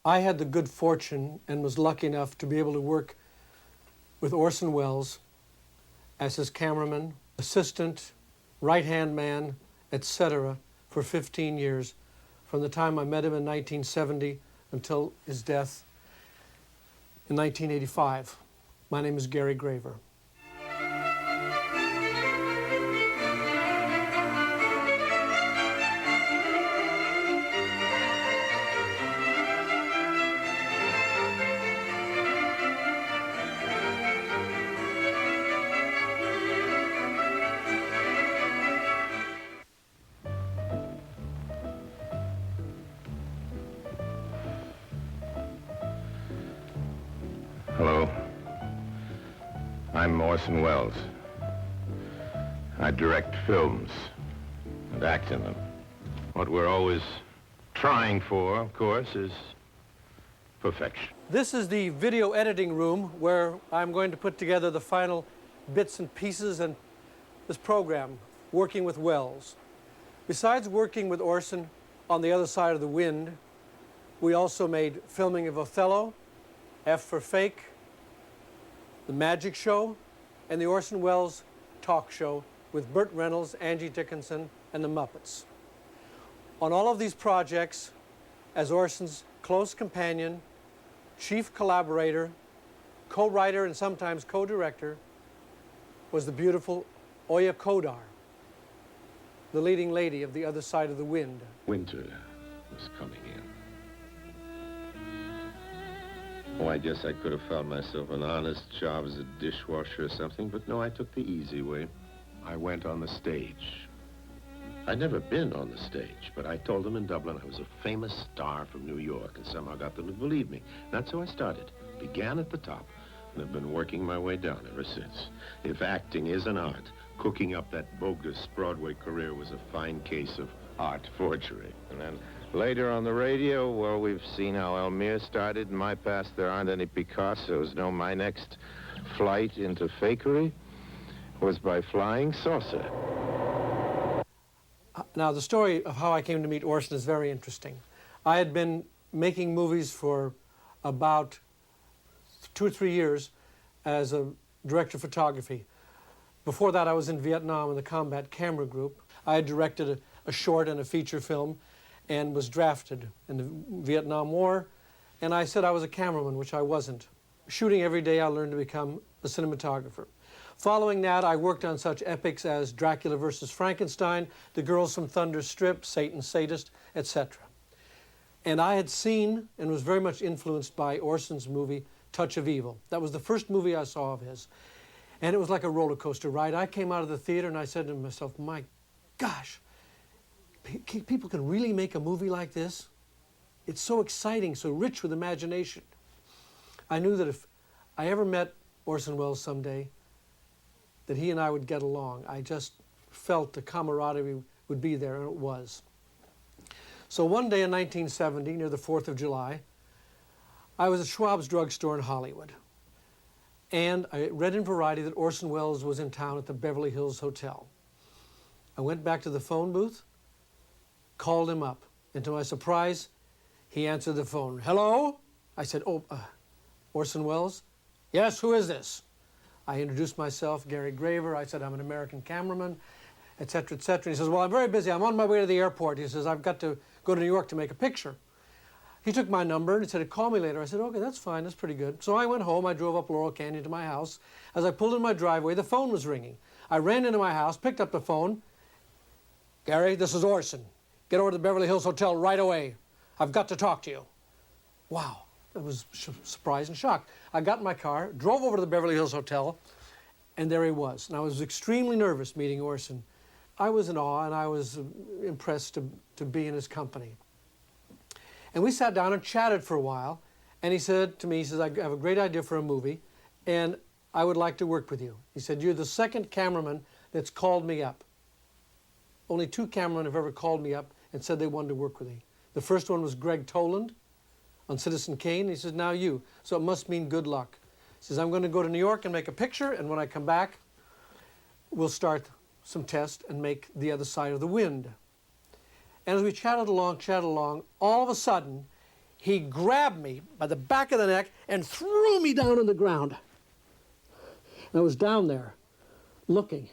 I had the good fortune and was lucky enough to be able to work with Orson Welles as his cameraman, assistant, right-hand man, etc. for 15 years, from the time I met him in 1970 until his death in 1985. My name is Gary Graver. Hello. I'm Orson Welles. I direct films and act in them. What we're always trying for, of course, is perfection. This is the video editing room where I'm going to put together the final bits and pieces in this program, working with Welles. Besides working with Orson on The Other Side of the Wind, we also made filming of Othello, F for Fake, The Magic Show, and the Orson Welles Talk Show with Burt Reynolds, Angie Dickinson, and the Muppets. On all of these projects, as Orson's close companion, chief collaborator, co-writer, and sometimes co-director, was the beautiful Oya Kodar, the leading lady of The Other Side of the Wind. Winter was coming in. Oh, I guess I could have found myself an honest job as a dishwasher or something, but no, I took the easy way. I went on the stage. I'd never been on the stage, but I told them in Dublin I was a famous star from New York, and somehow got them to believe me. That's how I started. Began at the top, and have been working my way down ever since. If acting is an art, cooking up that bogus Broadway career was a fine case of art forgery. And then later on the radio, well, we've seen how Elmire started. In my past, there aren't any Picassos. No, my next flight into fakery was by flying saucer. Now, the story of how I came to meet Orson is very interesting. I had been making movies for about 2 or 3 years as a director of photography. Before that, I was in Vietnam in the Combat Camera Group. I had directed a short and a feature film and was drafted in the Vietnam War. And I said I was a cameraman, which I wasn't. Shooting every day, I learned to become a cinematographer. Following that, I worked on such epics as Dracula versus Frankenstein, The Girls from Thunder Strip, Satan's Sadist, etc. And I had seen and was very much influenced by Orson's movie, Touch of Evil. That was the first movie I saw of his. And it was like a roller coaster ride. I came out of the theater and I said to myself, my gosh, people can really make a movie like this? It's so exciting, so rich with imagination. I knew that if I ever met Orson Welles someday, that he and I would get along. I just felt the camaraderie would be there, and it was. So one day in 1970, near the 4th of July, I was at Schwab's drugstore in Hollywood. And I read in Variety that Orson Welles was in town at the Beverly Hills Hotel. I went back to the phone booth, called him up, and to my surprise, he answered the phone. Hello? I said, Orson Welles? Yes, who is this? I introduced myself, Gary Graver. I said, I'm an American cameraman, et cetera, et cetera. He says, well, I'm very busy. I'm on my way to the airport. He says, I've got to go to New York to make a picture. He took my number and he said, call me later. I said, okay, that's fine. That's pretty good. So I went home. I drove up Laurel Canyon to my house. As I pulled in my driveway, the phone was ringing. I ran into my house, picked up the phone. Gary, this is Orson. Get over to the Beverly Hills Hotel right away. I've got to talk to you. Wow. I was surprised and shocked. I got in my car, drove over to the Beverly Hills Hotel, and there he was. And I was extremely nervous meeting Orson. I was in awe, and I was impressed to be in his company. And we sat down and chatted for a while, and he said to me, he says, I have a great idea for a movie, and I would like to work with you. He said, you're the second cameraman that's called me up. Only 2 cameramen have ever called me up and said they wanted to work with me. The first one was Greg Toland on Citizen Kane. He says, now you. So it must mean good luck. He says, I'm going to go to New York and make a picture, and when I come back, we'll start some tests and make The Other Side of the Wind. And as we chatted along, all of a sudden, he grabbed me by the back of the neck and threw me down on the ground. And I was down there looking.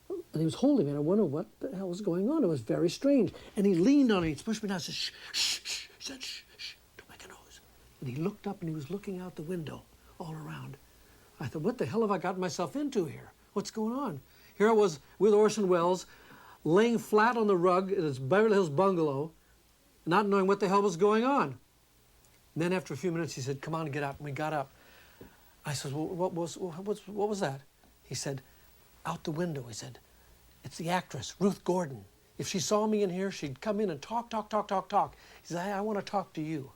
And he was holding me, and I wondered what the hell was going on. It was very strange. And he leaned on me, he pushed me down, and said, shh, shh, shh. He said, shh, shh, don't make a noise. And he looked up, and he was looking out the window all around. I thought, what the hell have I gotten myself into here? What's going on? Here I was with Orson Welles, laying flat on the rug in his Beverly Hills bungalow, not knowing what the hell was going on. And then after a few minutes, he said, come on, get up. And we got up. I said, well, what was that? He said, out the window, he said, it's the actress, Ruth Gordon. If she saw me in here, she'd come in and talk. He said, I want to talk to you.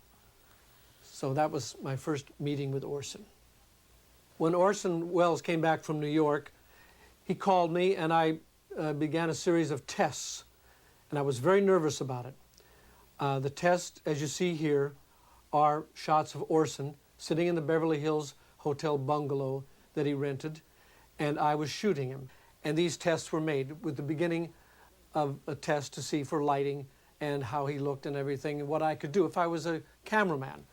So that was my first meeting with Orson. When Orson Welles came back from New York, he called me, and I began a series of tests, and I was very nervous about it. The tests, as you see here, are shots of Orson sitting in the Beverly Hills Hotel bungalow that he rented, and I was shooting him. And these tests were made with the beginning of a test to see for lighting and how he looked and everything, and what I could do if I was a cameraman.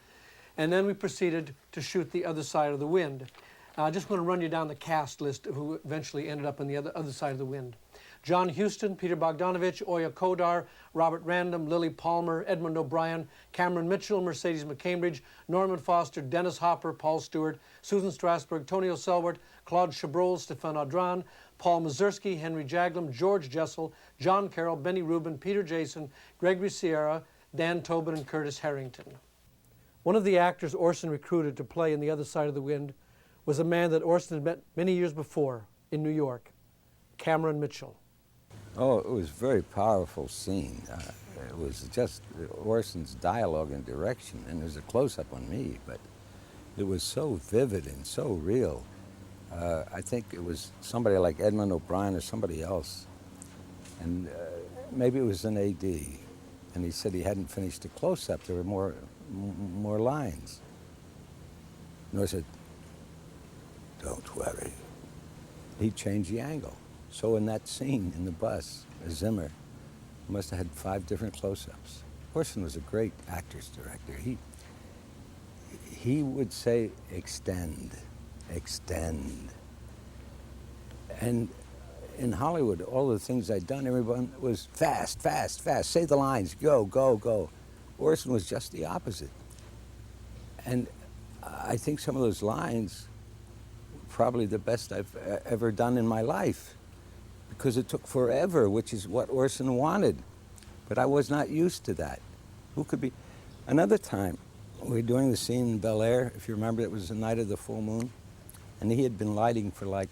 And then we proceeded to shoot The Other Side of the Wind. I just want to run you down the cast list of who eventually ended up on the other side of the wind. John Huston, Peter Bogdanovich, Oya Kodar, Robert Random, Lily Palmer, Edmund O'Brien, Cameron Mitchell, Mercedes McCambridge, Norman Foster, Dennis Hopper, Paul Stewart, Susan Strasberg, Tony O'Selwert, Claude Chabrol, Stéphane Audran, Paul Mazursky, Henry Jaglom, George Jessel, John Carroll, Benny Rubin, Peter Jason, Gregory Sierra, Dan Tobin, and Curtis Harrington. One of the actors Orson recruited to play in The Other Side of the Wind was a man that Orson had met many years before in New York, Cameron Mitchell. Oh, it was a very powerful scene. It was just Orson's dialogue and direction, and there was a close-up on me, but it was so vivid and so real. I think it was somebody like Edmund O'Brien or somebody else, and maybe it was an AD, and he said he hadn't finished the close-up. There were more lines. And I said, don't worry. He changed the angle. So in that scene in the bus, Zimmer must have had 5 different close-ups. Orson was a great actor's director. He would say, extend, extend. And in Hollywood, all the things I'd done, everyone was fast, fast, fast. Say the lines, go, go, go. Orson was just the opposite. And I think some of those lines were probably the best I've ever done in my life, because it took forever, which is what Orson wanted. But I was not used to that. Who could be? Another time, we were doing the scene in Bel Air. If you remember, it was the night of the full moon. And he had been lighting for like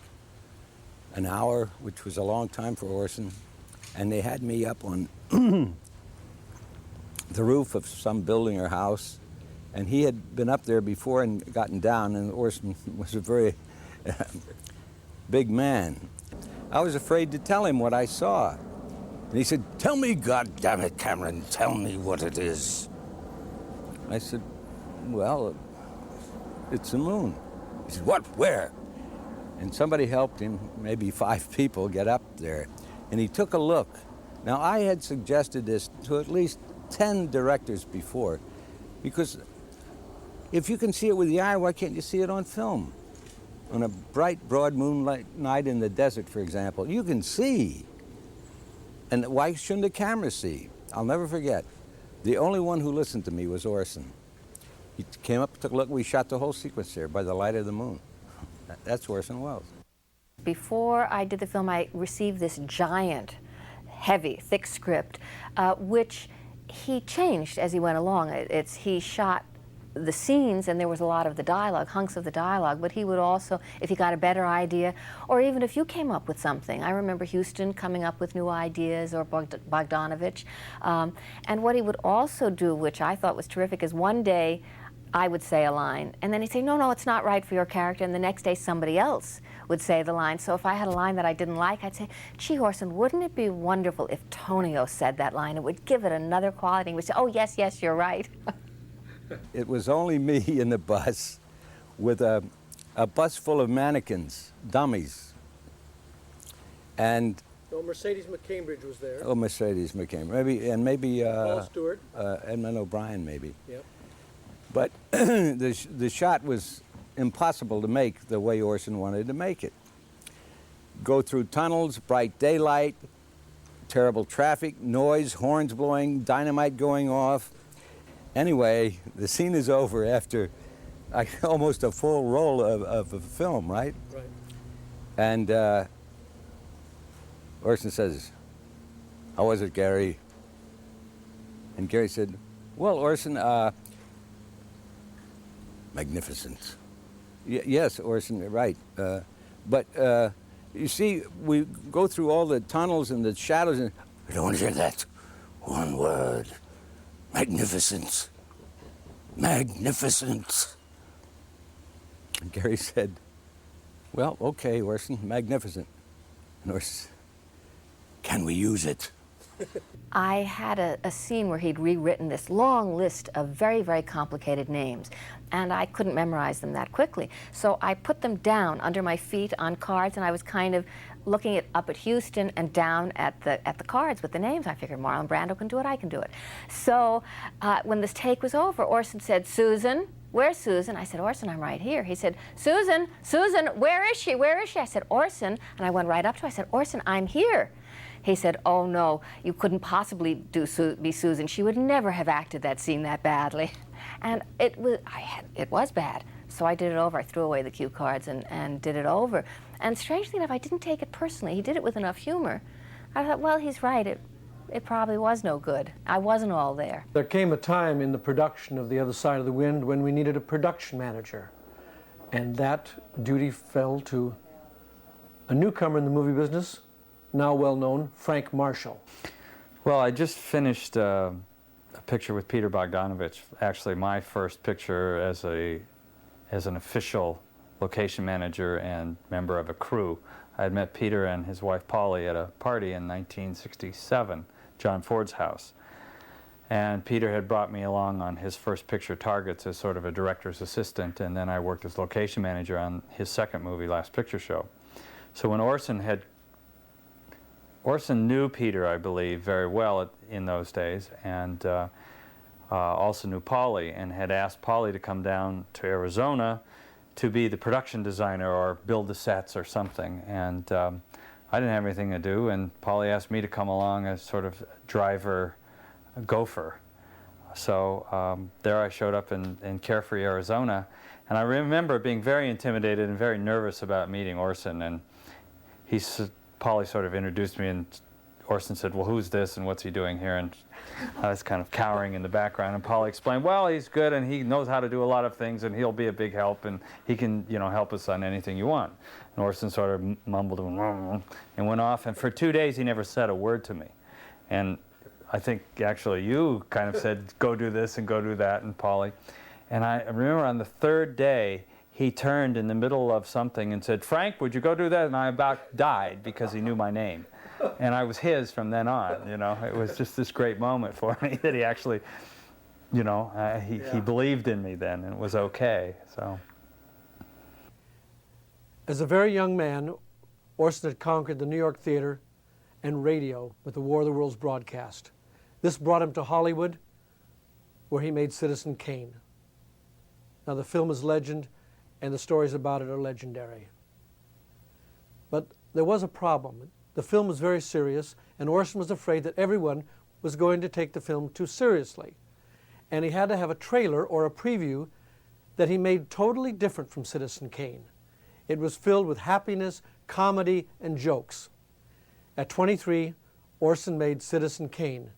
an hour, which was a long time for Orson. And they had me up on the roof of some building or house. And he had been up there before and gotten down, and Orson was a very big man. I was afraid to tell him what I saw. And he said, tell me, goddammit, Cameron, tell me what it is. I said, well, it's the moon. He said, what, where? And somebody helped him, maybe 5 people, get up there. And he took a look. Now, I had suggested this to at least 10 directors before, because if you can see it with the eye, why can't you see it on film? On a bright, broad moonlight night in the desert, for example, you can see. And why shouldn't a camera see? I'll never forget. The only one who listened to me was Orson. He came up, took a look, we shot the whole sequence there by the light of the moon. That's Orson Welles. Before I did the film, I received this giant, heavy, thick script, which he changed as he went along. He shot the scenes, and there was a lot of the dialogue, hunks of the dialogue, but he would also, if he got a better idea, or even if you came up with something. I remember Huston coming up with new ideas, or Bogdanovich. And what he would also do, which I thought was terrific, is one day I would say a line, and then he'd say, no, no, it's not right for your character, and the next day somebody else would say the line. So if I had a line that I didn't like, I'd say, gee, Orson, wouldn't it be wonderful if Tonio said that line? It would give it another quality. And we'd say, oh, yes, yes, you're right. It was only me in the bus with a bus full of mannequins, dummies. And Oh, Mercedes McCambridge was there. oh, Mercedes McCambridge, maybe Paul Stewart. Edmund O'Brien, maybe. Yep. But the shot was impossible to make the way Orson wanted to make it. Go through tunnels, bright daylight, terrible traffic, noise, horns blowing, dynamite going off. Anyway, the scene is over after almost a full roll of a film, right? Right. And Orson says, "How was it, Gary?" And Gary said, "Well, Orson, magnificent." Yes, Orson, right. But you see, we go through all the tunnels and the shadows, and I don't want to hear that. One word. Magnificent. Magnificent. And Gary said, "Well, okay, Orson, magnificent." And Orson said, "Can we use it?" I had a scene where he'd rewritten this long list of very, very complicated names, and I couldn't memorize them that quickly. So I put them down under my feet on cards, and I was kind of looking up at Houston and down at the cards with the names. I figured Marlon Brando can do it, I can do it. So when this take was over, Orson said, "Susan, where's Susan?" I said, "Orson, I'm right here." He said, "Susan, Susan, where is she? Where is she?" I said, "Orson," and I went right up to her. I said, "Orson, I'm here." He said, "Oh no, you couldn't possibly be Susan. She would never have acted that scene that badly." And it was bad. So I did it over. I threw away the cue cards and did it over. And strangely enough, I didn't take it personally. He did it with enough humor. I thought, well, he's right. It probably was no good. I wasn't all there. There came a time in the production of The Other Side of the Wind when we needed a production manager. And that duty fell to a newcomer in the movie business, now well known, Frank Marshall. Well, I just finished a picture with Peter Bogdanovich, actually my first picture as an official location manager and member of a crew. I had met Peter and his wife Polly at a party in 1967, John Ford's house. And Peter had brought me along on his first picture, Targets, as sort of a director's assistant, and then I worked as location manager on his second movie, Last Picture Show. So when Orson knew Peter, I believe, very well in those days, and also knew Polly, and had asked Polly to come down to Arizona to be the production designer or build the sets or something. And I didn't have anything to do, and Polly asked me to come along as sort of driver gopher. So there I showed up in Carefree, Arizona, and I remember being very intimidated and very nervous about meeting Orson. And Polly sort of introduced me, and Orson said, "Well, who's this and what's he doing here?" And I was kind of cowering in the background, and Polly explained, "Well, he's good and he knows how to do a lot of things and he'll be a big help and he can, help us on anything you want." And Orson sort of mumbled and went off, and for 2 days he never said a word to me. And I think actually you kind of said, "Go do this and go do that," and Polly. And I remember on the third day, he turned in the middle of something and said, "Frank, would you go do that?" And I about died because he knew my name. And I was his from then on, It was just this great moment for me that he actually, he believed in me then, and it was okay, so. As a very young man, Orson had conquered the New York theater and radio with the War of the Worlds broadcast. This brought him to Hollywood, where he made Citizen Kane. Now, the film is legend, and the stories about it are legendary. But there was a problem. The film was very serious, and Orson was afraid that everyone was going to take the film too seriously. And he had to have a trailer or a preview that he made totally different from Citizen Kane. It was filled with happiness, comedy, and jokes. At 23, Orson made Citizen Kane.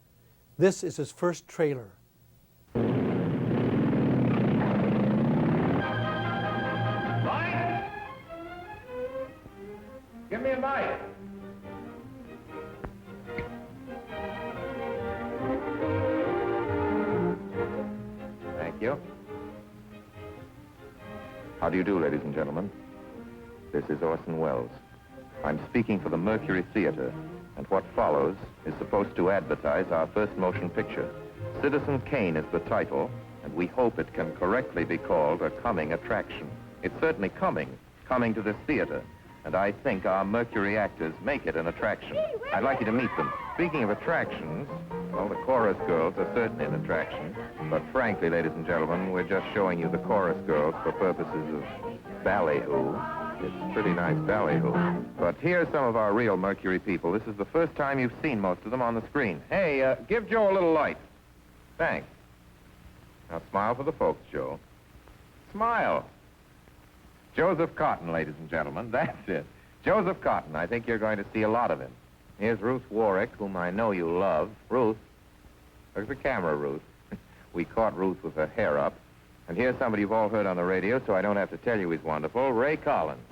This is his first trailer. Mike! Give me a mic. Thank you. How do you do, ladies and gentlemen? This is Orson Welles. I'm speaking for the Mercury Theater, and what follows is supposed to advertise our first motion picture. Citizen Kane is the title, and we hope it can correctly be called a coming attraction. It's certainly coming to this theater, and I think our Mercury actors make it an attraction. I'd like you to meet them. speaking of attractions, well, the chorus girls are certainly an attraction. But frankly, ladies and gentlemen, we're just showing you the chorus girls for purposes of ballyhoo. It's pretty nice ballyhoo. But here's some of our real Mercury people. This is the first time you've seen most of them on the screen. Hey, give Joe a little light. Thanks. Now smile for the folks, Joe. Smile. Joseph Cotton, ladies and gentlemen. That's it. Joseph Cotton. I think you're going to see a lot of him. Here's Ruth Warwick, whom I know you love. Ruth. There's the camera, Ruth. We caught Ruth with her hair up. And here's somebody you've all heard on the radio, so I don't have to tell you he's wonderful, Ray Collins.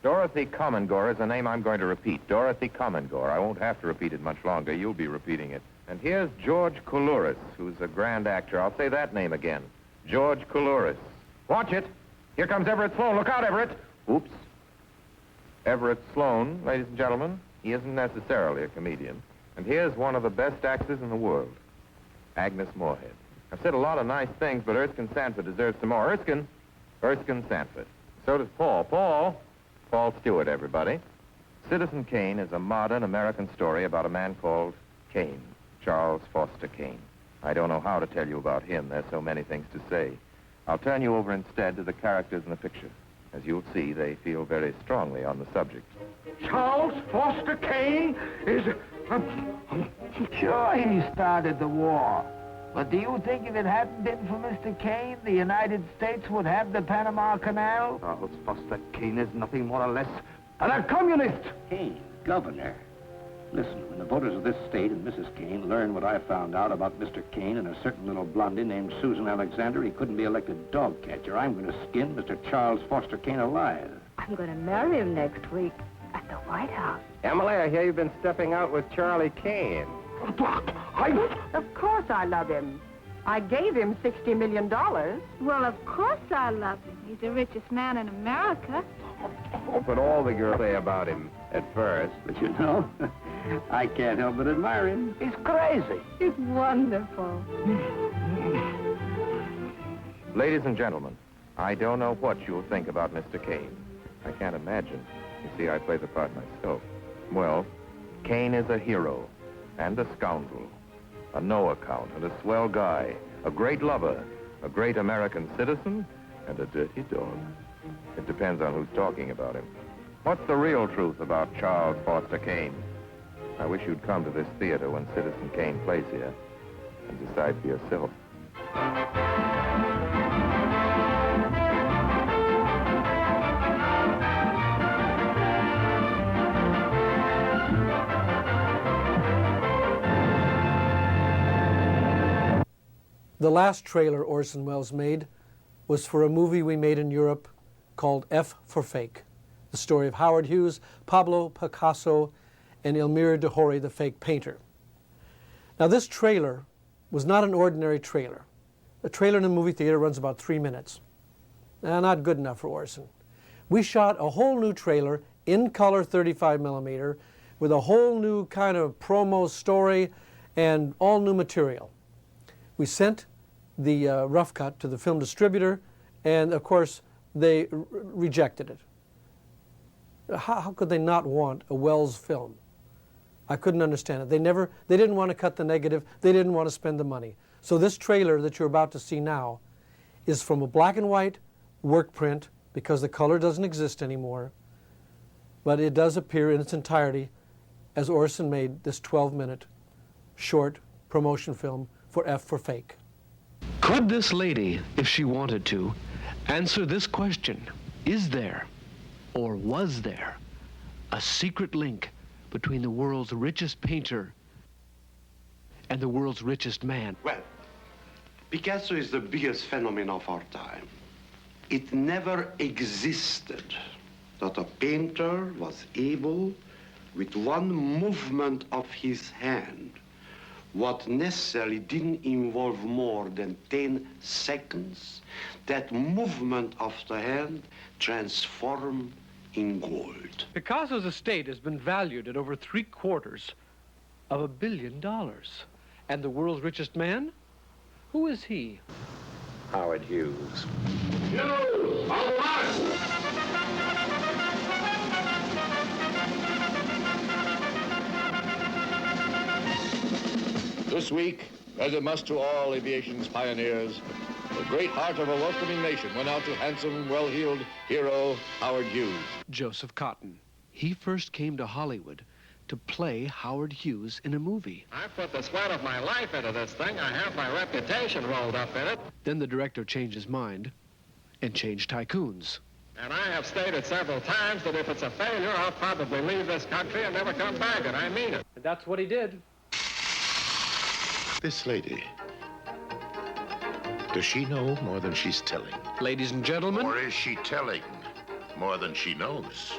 Dorothy Commongore is a name I'm going to repeat. Dorothy Commongore. I won't have to repeat it much longer. You'll be repeating it. And here's George Coulouris, who's a grand actor. I'll say that name again. George Coulouris. Watch it. Here comes Everett Sloane. Look out, Everett. Oops. Everett Sloane, ladies and gentlemen. He isn't necessarily a comedian. And here's one of the best actors in the world, Agnes Moorehead. I've said a lot of nice things, but Erskine Sanford deserves some more. Erskine Sanford. So does Paul. Paul Stewart, everybody. Citizen Kane is a modern American story about a man called Kane, Charles Foster Kane. I don't know how to tell you about him. There's so many things to say. I'll turn you over instead to the characters in the picture. As you'll see, they feel very strongly on the subject. Charles Foster Kane is... Sure, he started the war. But do you think if it hadn't been for Mr. Kane, the United States would have the Panama Canal? Charles Foster Kane is nothing more or less And a communist! Kane, governor. Listen, when the voters of this state and Mrs. Kane learn what I found out about Mr. Kane and a certain little blondie named Susan Alexander, he couldn't be elected dog catcher. I'm going to skin Mr. Charles Foster Kane alive. I'm going to marry him next week at the White House. Emily, I hear you've been stepping out with Charlie Kane. Of course I love him. I gave him $60 million. Well, of course I love him. He's the richest man in America. But all the girls say about him at first. But you know, I can't help but admire him. He's crazy. He's wonderful. Ladies and gentlemen, I don't know what you'll think about Mr. Kane. I can't imagine. You see, I play the part myself. Well, Kane is a hero and a scoundrel, a no account and a swell guy, a great lover, a great American citizen, and a dirty dog. It depends on who's talking about him. What's the real truth about Charles Foster Kane? I wish you'd come to this theater when Citizen Kane plays here and decide for yourself. The last trailer Orson Welles made was for a movie we made in Europe called F for Fake, the story of Howard Hughes, Pablo Picasso, and Elmira de Hory, the fake painter. Now this trailer was not an ordinary trailer. A trailer in a movie theater runs about 3 minutes. Not good enough for Orson. We shot a whole new trailer in color 35mm with a whole new kind of promo story and all new material. We sent the rough cut to the film distributor, and of course they rejected it. How could they not want a Welles film? I couldn't understand it. They didn't want to cut the negative. They didn't want to spend the money. So this trailer that you're about to see now is from a black and white work print because the color doesn't exist anymore. But it does appear in its entirety as Orson made this 12-minute short promotion film for F for Fake. Could this lady, if she wanted to, answer this question? Is there, or was there, a secret link between the world's richest painter and the world's richest man? Well, Picasso is the biggest phenomenon of our time. It never existed that a painter was able, with one movement of his hand, what necessarily didn't involve more than 10 seconds, that movement of the hand transformed in gold. Picasso's estate has been valued at over $750 million. And the world's richest man? Who is he? Howard Hughes. You, away! This week, as it must to all aviation's pioneers, the great heart of a welcoming nation went out to handsome, well-heeled hero Howard Hughes. Joseph Cotton. He first came to Hollywood to play Howard Hughes in a movie. I put the sweat of my life into this thing. I have my reputation rolled up in it. Then the director changed his mind and changed Tycoons. And I have stated several times that if it's a failure, I'll probably leave this country and never come back, and I mean it. And that's what he did. This lady, does she know more than she's telling? Ladies and gentlemen. Or is she telling more than she knows?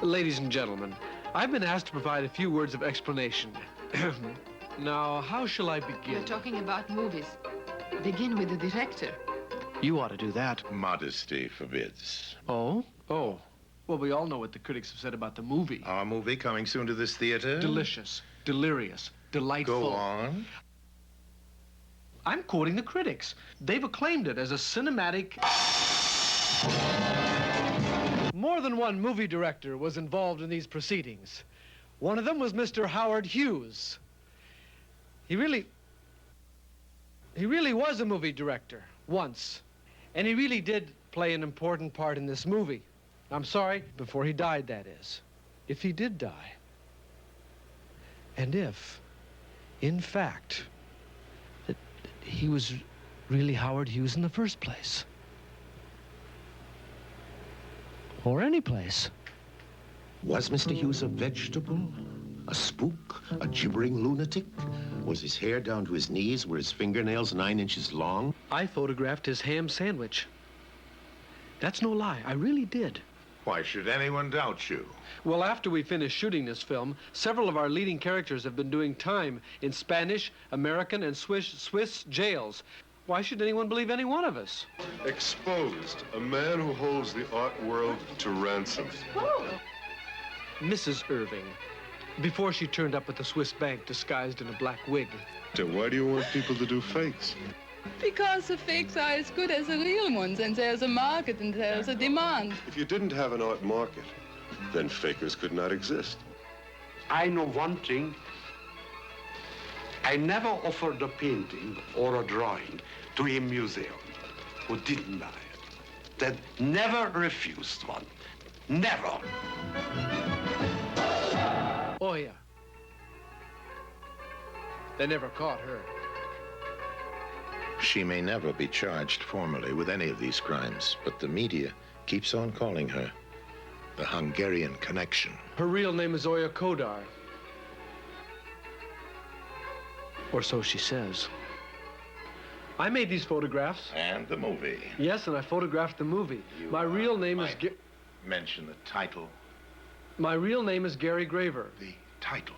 Ladies and gentlemen, I've been asked to provide a few words of explanation. Now, how shall I begin? You're talking about movies. Begin with the director. You ought to do that. Modesty forbids. Oh? Oh. Well, we all know what the critics have said about the movie. Our movie coming soon to this theater? Delicious, delirious, delightful. Go on. I'm quoting the critics. They've acclaimed it as a cinematic... More than one movie director was involved in these proceedings. One of them was Mr. Howard Hughes. He really was a movie director, once. And he really did play an important part in this movie. I'm sorry, before he died, that is. If he did die. And if, in fact, that he was really Howard Hughes in the first place. Or any place. Was Mr. Hughes a vegetable? A spook? A gibbering lunatic? Was his hair down to his knees? Were his fingernails 9 inches long? I photographed his ham sandwich. That's no lie. I really did. Why should anyone doubt you? Well, after we finished shooting this film, several of our leading characters have been doing time in Spanish, American, and Swiss jails. Why should anyone believe any one of us? Exposed, a man who holds the art world to ransom. Mrs. Irving, before she turned up at the Swiss bank disguised in a black wig. So why do you want people to do fakes? Because the fakes are as good as the real ones, and there's a market and there's a demand. If you didn't have an art market, then fakers could not exist. I know one thing. I never offered a painting or a drawing to a museum who didn't buy it. That never refused one. Never. Oh, yeah. They never caught her. She may never be charged formally with any of these crimes, but the media keeps on calling her the Hungarian Connection. Her real name is Oya Kodar. Or so she says. I made these photographs. And the movie. Yes, and I photographed the movie. My real name is... Mention the title. My real name is Gary Graver. The title.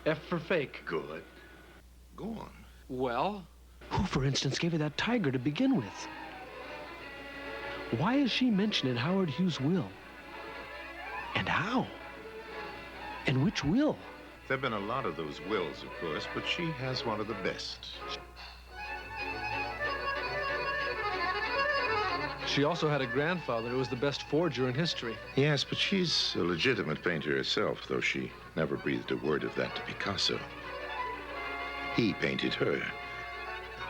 F for fake. Good. Go on. Well, who, for instance, gave her that tiger to begin with? Why is she mentioned in Howard Hughes' will? And how? And which will? There have been a lot of those wills, of course, but she has one of the best. She also had a grandfather who was the best forger in history. Yes, but she's a legitimate painter herself, though she never breathed a word of that to Picasso. He painted her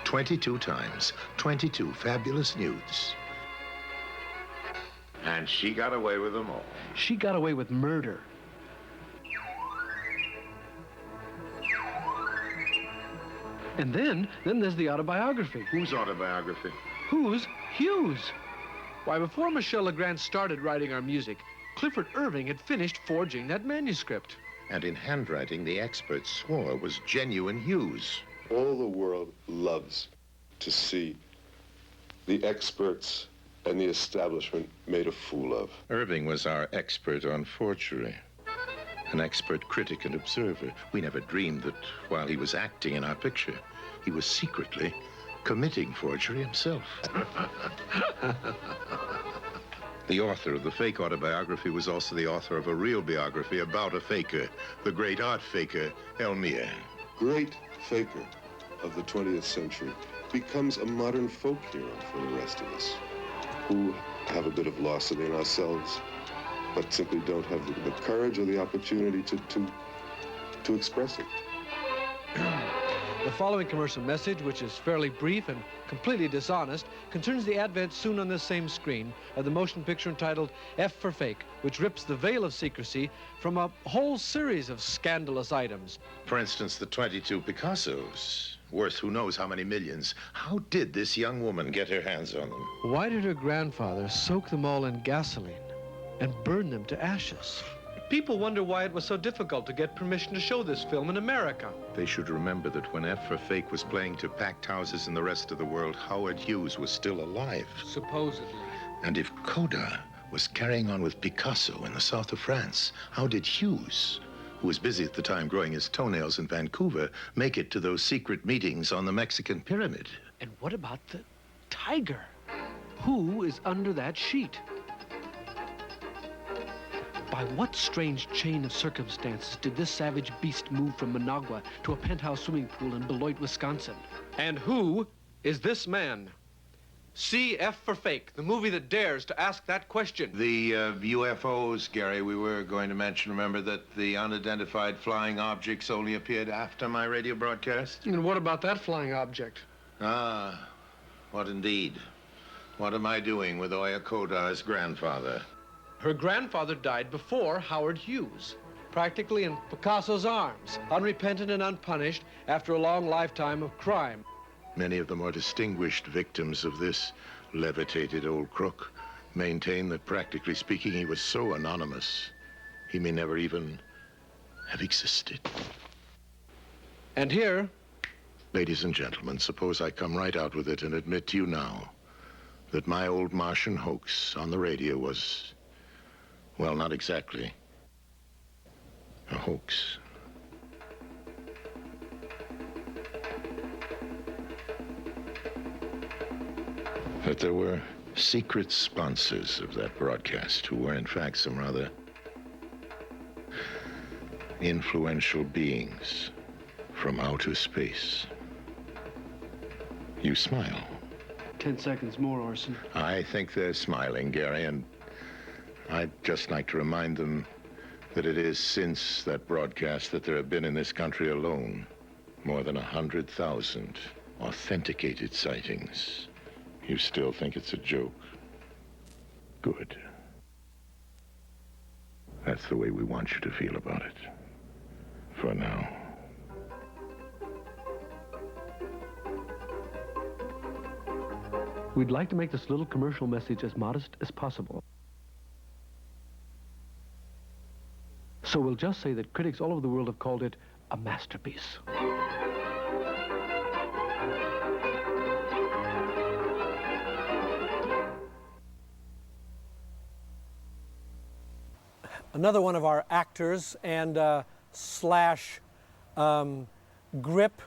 22 times, 22 fabulous nudes. And she got away with them all. She got away with murder. And then there's the autobiography. Whose autobiography? Whose? Hughes. Why, before Michel Legrand started writing our music, Clifford Irving had finished forging that manuscript. And in handwriting, the experts swore was genuine Hughes. All the world loves to see the experts and the establishment made a fool of. Irving was our expert on forgery. An expert critic and observer. We never dreamed that while he was acting in our picture, he was secretly committing forgery himself. The author of the fake autobiography was also the author of a real biography about a faker, the great art faker, Elmire. Great faker of the 20th century becomes a modern folk hero for the rest of us, who have a bit of loss in ourselves, but simply don't have the courage or the opportunity to express it. The following commercial message, which is fairly brief and completely dishonest, concerns the advent soon on this same screen of the motion picture entitled F for Fake, which rips the veil of secrecy from a whole series of scandalous items. For instance, the 22 Picassos, worth who knows how many millions. How did this young woman get her hands on them? Why did her grandfather soak them all in gasoline and burn them to ashes? People wonder why it was so difficult to get permission to show this film in America. They should remember that when F for Fake was playing to packed houses in the rest of the world, Howard Hughes was still alive. Supposedly. And if Coda was carrying on with Picasso in the south of France, how did Hughes, who was busy at the time growing his toenails in Vancouver, make it to those secret meetings on the Mexican pyramid? And what about the tiger? Who is under that sheet? By what strange chain of circumstances did this savage beast move from Managua to a penthouse swimming pool in Beloit, Wisconsin? And who is this man? CF for Fake, the movie that dares to ask that question. The UFOs, Gary, we were going to mention, remember that the unidentified flying objects only appeared after my radio broadcast? And what about that flying object? Ah, what indeed? What am I doing with Oya Koda's grandfather? Her grandfather died before Howard Hughes, practically in Picasso's arms, unrepentant and unpunished after a long lifetime of crime. Many of the more distinguished victims of this levitated old crook maintain that, practically speaking, he was so anonymous, he may never even have existed. And here... Ladies and gentlemen, suppose I come right out with it and admit to you now that my old Martian hoax on the radio was... well, not exactly a hoax. That there were secret sponsors of that broadcast who were, in fact, some rather influential beings from outer space. You smile. 10 seconds more, Orson. I think they're smiling, Gary, and I'd just like to remind them that it is since that broadcast that there have been in this country alone more than 100,000 authenticated sightings. You still think it's a joke? Good. That's the way we want you to feel about it. For now. We'd like to make this little commercial message as modest as possible. So we'll just say that critics all over the world have called it a masterpiece. Another one of our actors and slash grip,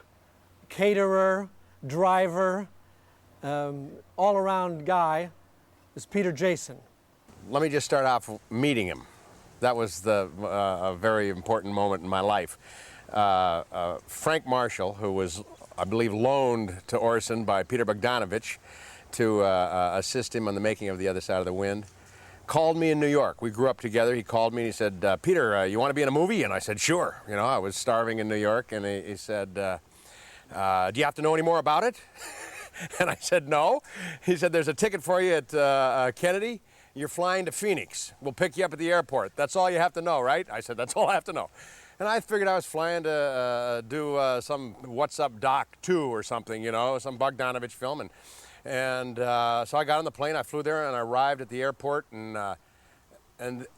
caterer, driver, all-around guy is Peter Jason. Let me just start off meeting him. That was a very important moment in my life. Frank Marshall, who was, I believe, loaned to Orson by Peter Bogdanovich to assist him on the making of The Other Side of the Wind, called me in New York. We grew up together. He called me and he said, Peter, you want to be in a movie? And I said, sure. You know, I was starving in New York, and he said, do you have to know any more about it? And I said, no. He said, there's a ticket for you at Kennedy. You're flying to Phoenix. We'll pick you up at the airport. That's all you have to know, right? I said, that's all I have to know. And I figured I was flying to do some What's Up Doc 2 or something, you know, some Bogdanovich film. And so I got on the plane, I flew there, and I arrived at the airport, and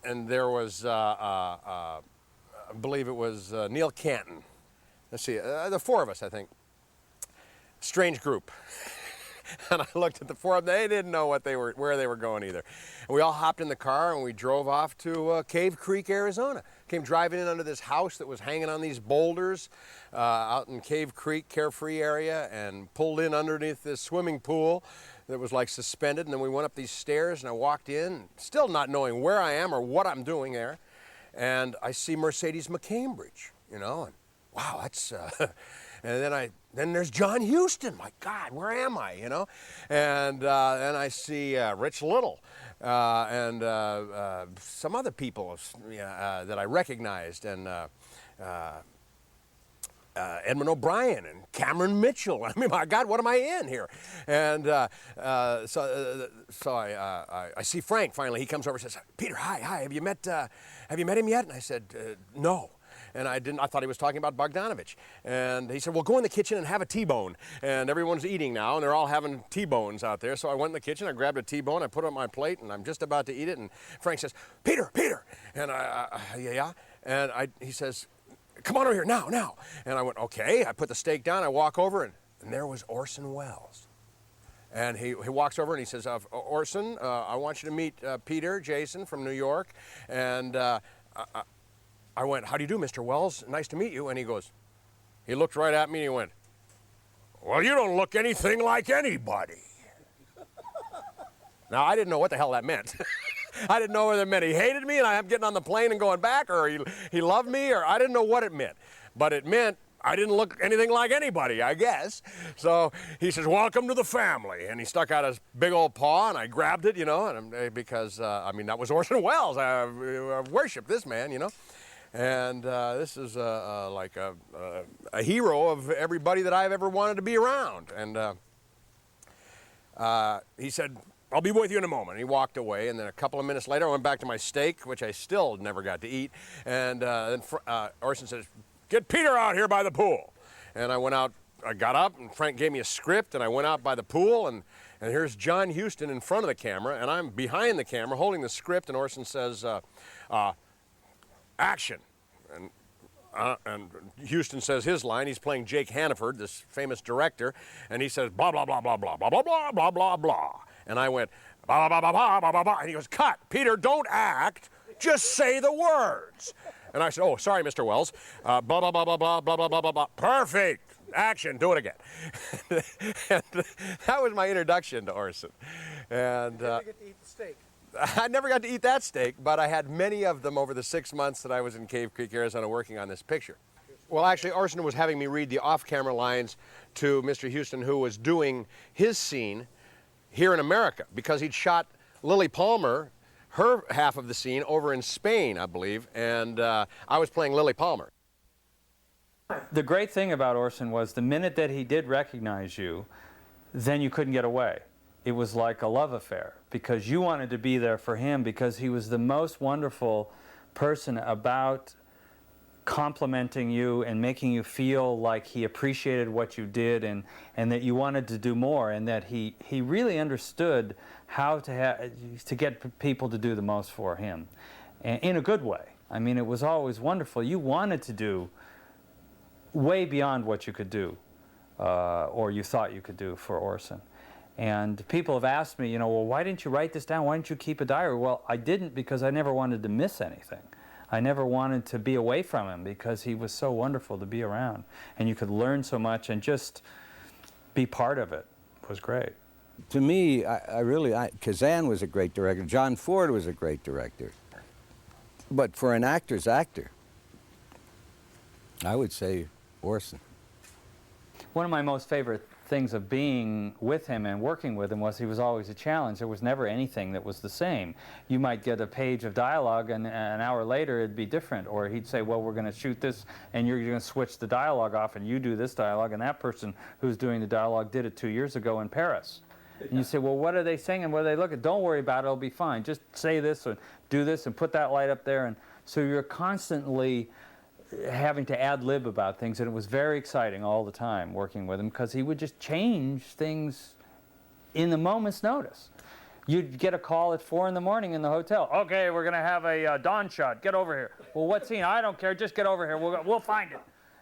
there was, I believe it was Neil Canton. Let's see, the four of us, I think. Strange group. And I looked at the four of them. They didn't know where they were going either. And we all hopped in the car and we drove off to Cave Creek, Arizona. Came driving in under this house that was hanging on these boulders out in Cave Creek, Carefree area, and pulled in underneath this swimming pool that was like suspended. And then we went up these stairs and I walked in, still not knowing where I am or what I'm doing there. And I see Mercedes McCambridge, you know, and wow, that's... And then there's John Huston. My God, where am I? You know, and then I see Rich Little and some other people that I recognized, and Edmund O'Brien and Cameron Mitchell. I mean, my God, what am I in here? And so I see Frank finally. He comes over and says, Peter, hi, have you met him yet? And I said, no. And I thought he was talking about Bogdanovich. And he said, well, go in the kitchen and have a T-bone. And everyone's eating now, and they're all having T-bones out there. So I went in the kitchen, I grabbed a T-bone, I put it on my plate, and I'm just about to eat it. And Frank says, Peter. And yeah. And he says, come on over here, now. And I went, okay. I put the steak down, I walk over, and there was Orson Welles. And he walks over and he says, Orson, I want you to meet Peter Jason from New York. And I went, how do you do, Mr. Welles? Nice to meet you. And he looked right at me and he went, well, you don't look anything like anybody. Now, I didn't know what the hell that meant. I didn't know whether it meant he hated me and I'm getting on the plane and going back, or he loved me, or I didn't know what it meant. But it meant I didn't look anything like anybody, I guess. So he says, welcome to the family. And he stuck out his big old paw, and I grabbed it, because, that was Orson Welles. I worship this man, And this is like a hero of everybody that I've ever wanted to be around. And he said, I'll be with you in a moment. And he walked away, and then a couple of minutes later, I went back to my steak, which I still never got to eat. And then Orson says, get Peter out here by the pool. And I went out, I got up, and Frank gave me a script, and I went out by the pool, and here's John Huston in front of the camera, and I'm behind the camera holding the script, and Orson says, action. And Huston says his line. He's playing Jake Hannaford, this famous director, and he says, blah, blah, blah, blah, blah, blah, blah, blah, blah, blah, blah. And I went, blah, blah, blah, blah, blah, blah, blah. And he goes, cut. Peter, don't act. Just say the words. And I said, oh, sorry, Mr. Welles. Blah, blah, blah, blah, blah, blah, blah, blah, blah, blah. Perfect. Action. Do it again. And that was my introduction to Orson. And Did you get to eat the steak? I never got to eat that steak, but I had many of them over the 6 months that I was in Cave Creek, Arizona, working on this picture. Well, actually, Orson was having me read the off-camera lines to Mr. Huston, who was doing his scene here in America, because he'd shot Lily Palmer, her half of the scene, over in Spain, I believe, and I was playing Lily Palmer. The great thing about Orson was the minute that he did recognize you, then you couldn't get away. It was like a love affair, because you wanted to be there for him, because he was the most wonderful person about complimenting you and making you feel like he appreciated what you did, and that you wanted to do more, and that he really understood how to get people to do the most for him, and in a good way. I mean, it was always wonderful. You wanted to do way beyond what you could do, or you thought you could do for Orson. And people have asked me, well, why didn't you write this down? Why didn't you keep a diary? Well, I didn't, because I never wanted to miss anything. I never wanted to be away from him, because he was so wonderful to be around. And you could learn so much, and just be part of it was great. To me, Kazan was a great director. John Ford was a great director. But for an actor's actor, I would say Orson. One of my most favorite things of being with him and working with him was he was always a challenge. There was never anything that was the same. You might get a page of dialogue, and an hour later it'd be different. Or he'd say, well, we're going to shoot this, and you're going to switch the dialogue off, and you do this dialogue, and that person who's doing the dialogue did it 2 years ago in Paris. And you say, well, what are they saying, and what are they looking at? Don't worry about it, it'll be fine. Just say this, and do this, and put that light up there. And so you're constantly having to ad-lib about things, and it was very exciting all the time working with him, because he would just change things in the moment's notice. You'd get a call at 4 in the morning in the hotel. Okay, we're going to have a dawn shot. Get over here. Well, what scene? I don't care. Just get over here. We'll find it.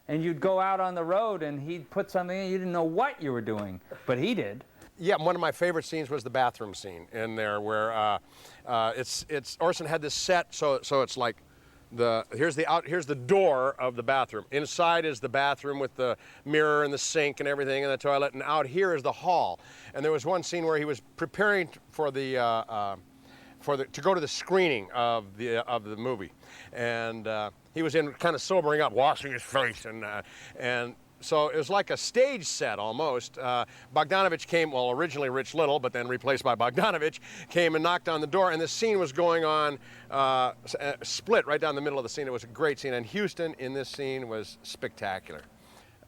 And you'd go out on the road, and he'd put something in. You didn't know what you were doing, but he did. Yeah, one of my favorite scenes was the bathroom scene in there, where Orson had this set, so it's like, here's the door of the bathroom. Inside is the bathroom with the mirror and the sink and everything and the toilet, and out here is the hall. And there was one scene where he was preparing to go to the screening of the movie, and he was kind of sobering up, washing his face, and so it was like a stage set almost. Bogdanovich came, well, originally Rich Little, but then replaced by Bogdanovich, came and knocked on the door, and the scene was going on, split right down the middle of the scene. It was a great scene, and Huston in this scene was spectacular.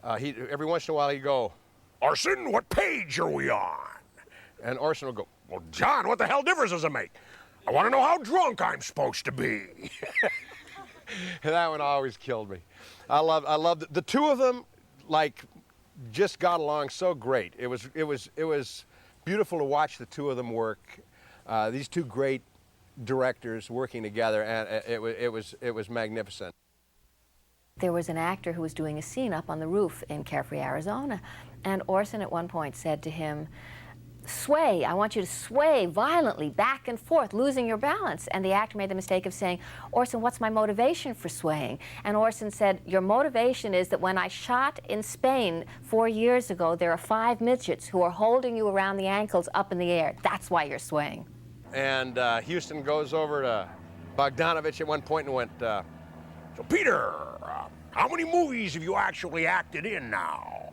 every once in a while he'd go, "Orson, what page are we on?" And Orson would go, "Well, John, what the hell difference does it make? I want to know how drunk I'm supposed to be." That one always killed me. I loved the two of them, like, just got along so great. It was beautiful to watch the two of them work. These two great directors working together, and it was magnificent. There was an actor who was doing a scene up on the roof in Carefree, Arizona, and Orson at one point said to him, "Sway, I want you to sway violently back and forth, losing your balance." And the actor made the mistake of saying, "Orson, what's my motivation for swaying?" And Orson said, "Your motivation is that when I shot in Spain 4 years ago, there are 5 midgets who are holding you around the ankles up in the air. That's why you're swaying." And Houston goes over to Bogdanovich at one point and went, "So Peter, how many movies have you actually acted in now?"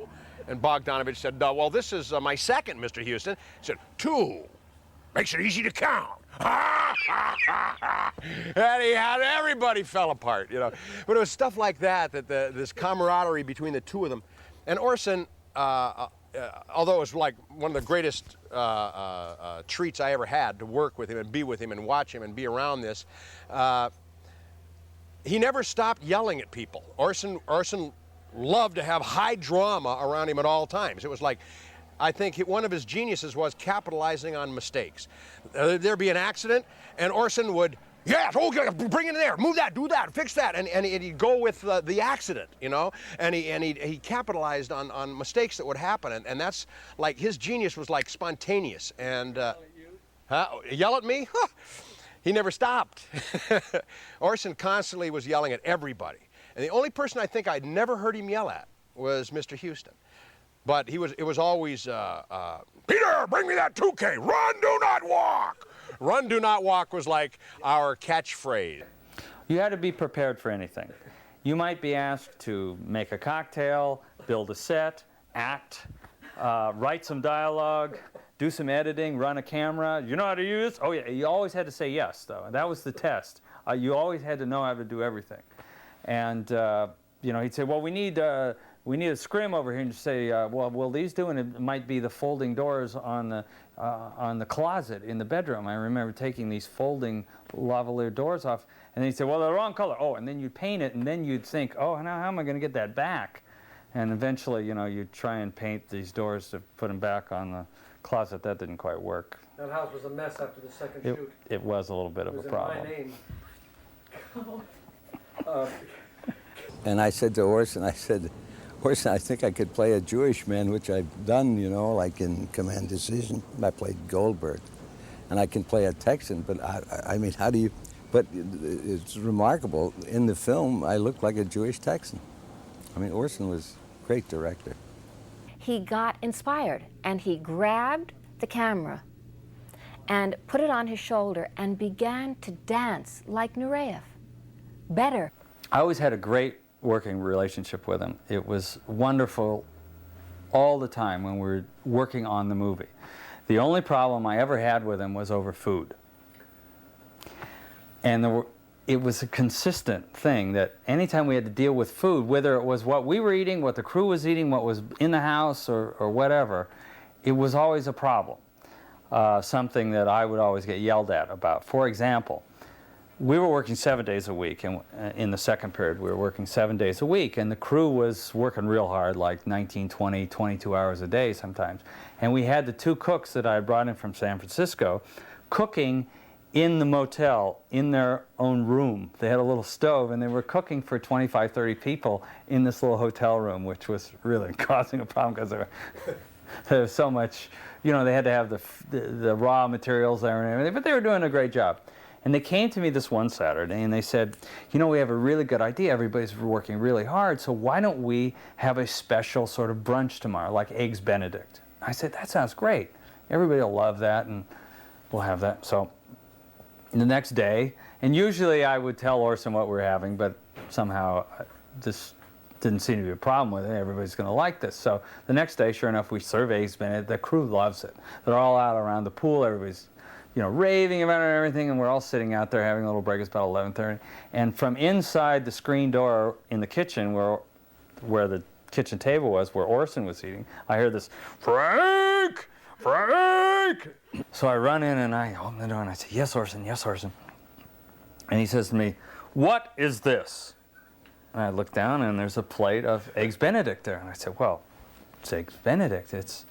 And Bogdanovich said, "Well, this is my second, Mr. Houston." He said, "2. Makes it easy to count." And he had, everybody fell apart, you know. But it was stuff like that, this camaraderie between the two of them. And Orson, although it was like one of the greatest treats I ever had to work with him and be with him and watch him and be around this, he never stopped yelling at people. Orson loved to have high drama around him at all times. It was like, I think one of his geniuses was capitalizing on mistakes. There'd be an accident, and Orson would, "Yes, okay, bring it in there, move that, do that, fix that," and he'd go with the accident, you know, and he capitalized on mistakes that would happen, and that's like, his genius was like spontaneous. And yell at me? Huh. He never stopped. Orson constantly was yelling at everybody. And the only person I think I'd never heard him yell at was Mr. Houston. But it was always, "Peter, bring me that 2K, run, do not walk." Run, do not walk was like our catchphrase. You had to be prepared for anything. You might be asked to make a cocktail, build a set, act, write some dialogue, do some editing, run a camera. You know how to use? Oh yeah, you always had to say yes, though. That was the test. You always had to know how to do everything. And you know, he'd say, "Well, we need a scrim over here," and you say, "Well, will these do?" And it might be the folding doors on the closet in the bedroom. I remember taking these folding lavalier doors off, and then he'd say, "Well, they're the wrong color." Oh, and then you'd paint it, and then you'd think, "Oh, now how am I going to get that back?" And eventually, you know, you'd try and paint these doors to put them back on the closet. That didn't quite work. That house was a mess after the second shoot. It was a little bit of a problem. It was in my name. And I said to Orson, "Orson, I think I could play a Jewish man," which I've done, you know, like in Command Decision. I played Goldberg. And I can play a Texan, but I mean, how do you... But it's remarkable. In the film, I looked like a Jewish Texan. I mean, Orson was a great director. He got inspired, and he grabbed the camera and put it on his shoulder and began to dance like Nureyev. Better. I always had a great working relationship with him. It was wonderful all the time when we were working on the movie. The only problem I ever had with him was over food. And it was a consistent thing that anytime we had to deal with food, whether it was what we were eating, what the crew was eating, what was in the house, or whatever, it was always a problem. Something that I would always get yelled at about. For example, we were working 7 days a week, and in the second period we were working 7 days a week, and the crew was working real hard, like 19, 20, 22 hours a day sometimes. And we had the 2 cooks that I had brought in from San Francisco cooking in the motel, in their own room. They had a little stove, and they were cooking for 25, 30 people in this little hotel room, which was really causing a problem because there was so much, you know, they had to have the raw materials there and everything, but they were doing a great job. And they came to me this one Saturday and they said, "You know, we have a really good idea. Everybody's working really hard, so why don't we have a special sort of brunch tomorrow, like Eggs Benedict?" I said, "That sounds great. Everybody will love that, and we'll have that." So the next day, and usually I would tell Orson what we're having, but somehow this didn't seem to be a problem with it. Everybody's going to like this. So the next day, sure enough, we serve Eggs Benedict. The crew loves it. They're all out around the pool. Everybody's, you know, raving about it and everything, and we're all sitting out there having a little break. It's about 11:30, and from inside the screen door in the kitchen, where the kitchen table was, where Orson was eating, I hear this, "Frank! Frank!" So I run in and I open the door and I say, "Yes, Orson, yes, Orson." And he says to me, "What is this?" And I look down and there's a plate of Eggs Benedict there. And I said, "Well, it's Eggs Benedict. It's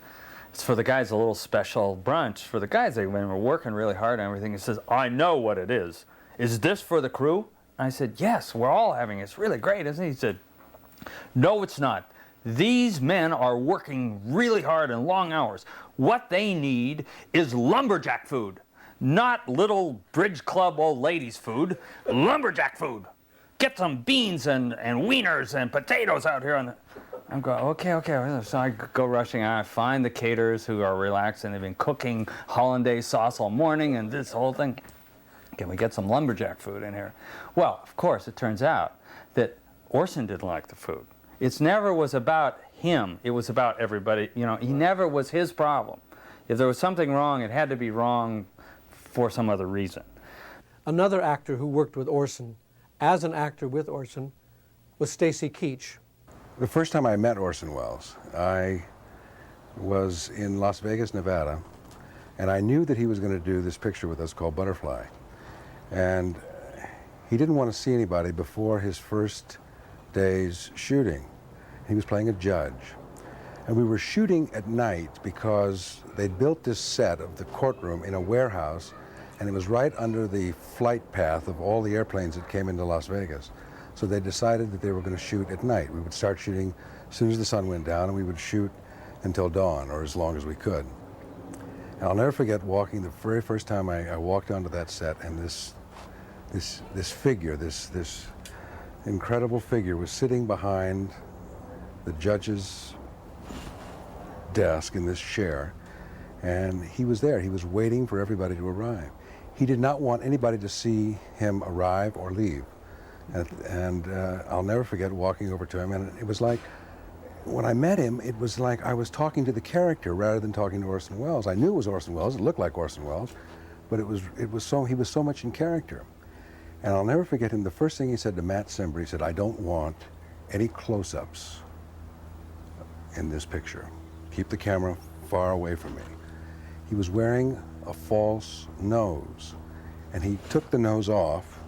for the guys, a little special brunch for the guys. They were working really hard and everything." He says, "I know what it is. Is this for the crew?" And I said, "Yes, we're all having it. It's really great, isn't it?" He said, "No, it's not. These men are working really hard and long hours. What they need is lumberjack food, not little bridge club old ladies food. Lumberjack food. Get some beans and wieners and potatoes out here." I'm going, okay. So I go rushing out. I find the caterers who are relaxed and they've been cooking hollandaise sauce all morning and this whole thing. Can we get some lumberjack food in here? Well, of course, it turns out that Orson didn't like the food. It never was about him. It was about everybody. You know, he never was his problem. If there was something wrong, it had to be wrong for some other reason. Another actor who worked with Orson, as an actor with Orson, was Stacy Keach. The first time I met Orson Welles, I was in Las Vegas, Nevada, and I knew that he was going to do this picture with us called Butterfly. And he didn't want to see anybody before his first day's shooting. He was playing a judge. And we were shooting at night because they'd built this set of the courtroom in a warehouse, and it was right under the flight path of all the airplanes that came into Las Vegas. So they decided that they were going to shoot at night. We would start shooting as soon as the sun went down, and we would shoot until dawn, or as long as we could. And I'll never forget walking the very first time I walked onto that set, and this figure, this incredible figure was sitting behind the judge's desk in this chair, and he was there. He was waiting for everybody to arrive. He did not want anybody to see him arrive or leave. And I'll never forget walking over to him, and it was like, when I met him, it was like I was talking to the character rather than talking to Orson Welles. I knew it was Orson Welles, it looked like Orson Welles, but he was so much in character. And I'll never forget him, the first thing he said to Matt Simber, he said, "I don't want any close-ups in this picture. Keep the camera far away from me." He was wearing a false nose, and he took the nose off,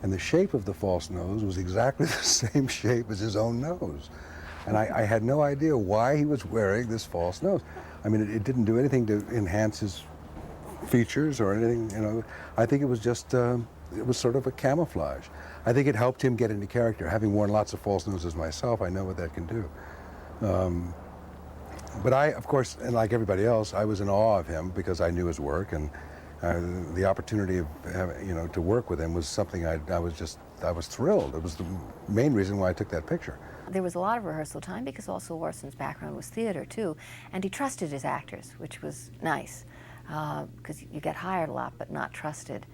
and the shape of the false nose was exactly the same shape as his own nose. And I had no idea why he was wearing this false nose. I mean, it didn't do anything to enhance his features or anything, you know. I think it was just, it was sort of a camouflage. I think it helped him get into character. Having worn lots of false noses myself, I know what that can do. But I, of course, and like everybody else, I was in awe of him because I knew his work, and the opportunity of having, to work with him was something I was thrilled. It was the main reason why I took that picture. There was a lot of rehearsal time because also Orson's background was theater too, and he trusted his actors, which was nice, because you get hired a lot but not trusted.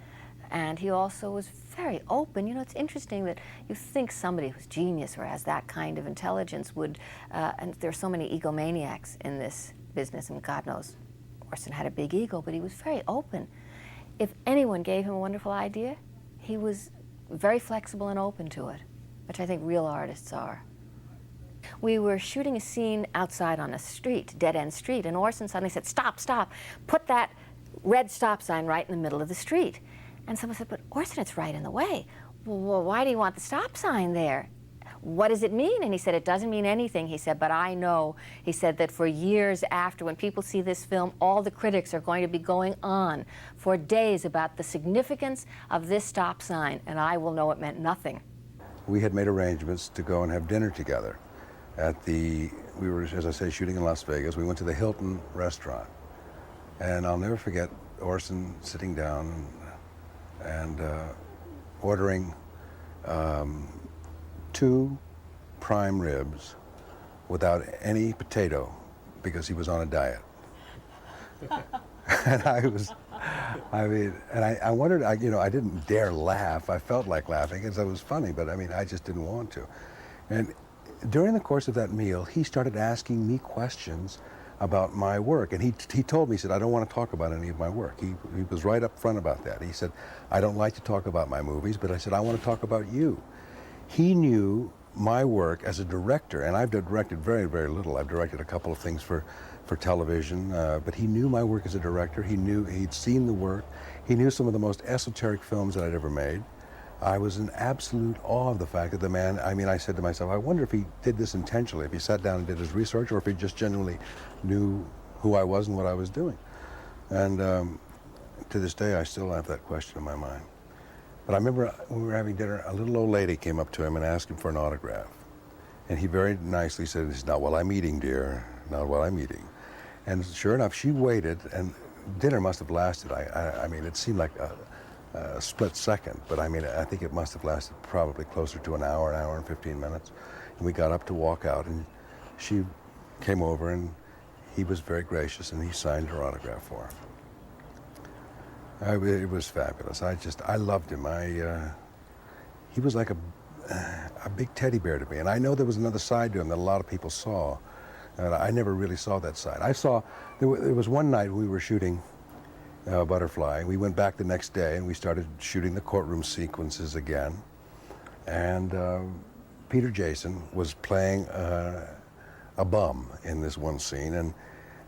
And he also was very open. You know, it's interesting that you think somebody who's genius or has that kind of intelligence would, and there are so many egomaniacs in this business, and God knows Orson had a big ego, but he was very open. If anyone gave him a wonderful idea, he was very flexible and open to it, which I think real artists are. We were shooting a scene outside on a street, dead-end street, and Orson suddenly said, "Stop, stop, put that red stop sign right in the middle of the street." And someone said, "But Orson, it's right in the way." "Well, why do you want the stop sign there? What does it mean?" And he said, "It doesn't mean anything." He said, "But I know," he said, "that for years after, when people see this film, all the critics are going to be going on for days about the significance of this stop sign, and I will know it meant nothing." We had made arrangements to go and have dinner together we were, as I say, shooting in Las Vegas. We went to the Hilton restaurant, and I'll never forget Orson sitting down and ordering 2 prime ribs without any potato because he was on a diet. And I wondered, I didn't dare laugh. I felt like laughing because it was funny, but I mean, I just didn't want to. And during the course of that meal, he started asking me questions about my work. And he told me, he said, "I don't want to talk about any of my work." He was right up front about that. He said, "I don't like to talk about my movies," but I said, "I want to talk about you." He knew my work as a director, and I've directed very, very little. I've directed a couple of things for television, but he knew my work as a director. He'd seen the work. He knew some of the most esoteric films that I'd ever made. I was in absolute awe of the fact that the man, I mean, I said to myself, I wonder if he did this intentionally, if he sat down and did his research, or if he just genuinely knew who I was and what I was doing. And to this day, I still have that question in my mind. But I remember when we were having dinner, a little old lady came up to him and asked him for an autograph. And he very nicely said, "It's not while I'm eating, dear, not while I'm eating." And sure enough, she waited, and dinner must have lasted, I mean, it seemed like a split second, but I mean, I think it must have lasted probably closer to an hour and 15 minutes. And we got up to walk out, and she came over, and he was very gracious, and he signed her autograph for her. It was fabulous. I loved him. He was like a big teddy bear to me, and I know there was another side to him that a lot of people saw. I never really saw that side. There was one night we were shooting Butterfly. We went back the next day and we started shooting the courtroom sequences again. And Peter Jason was playing a bum in this one scene,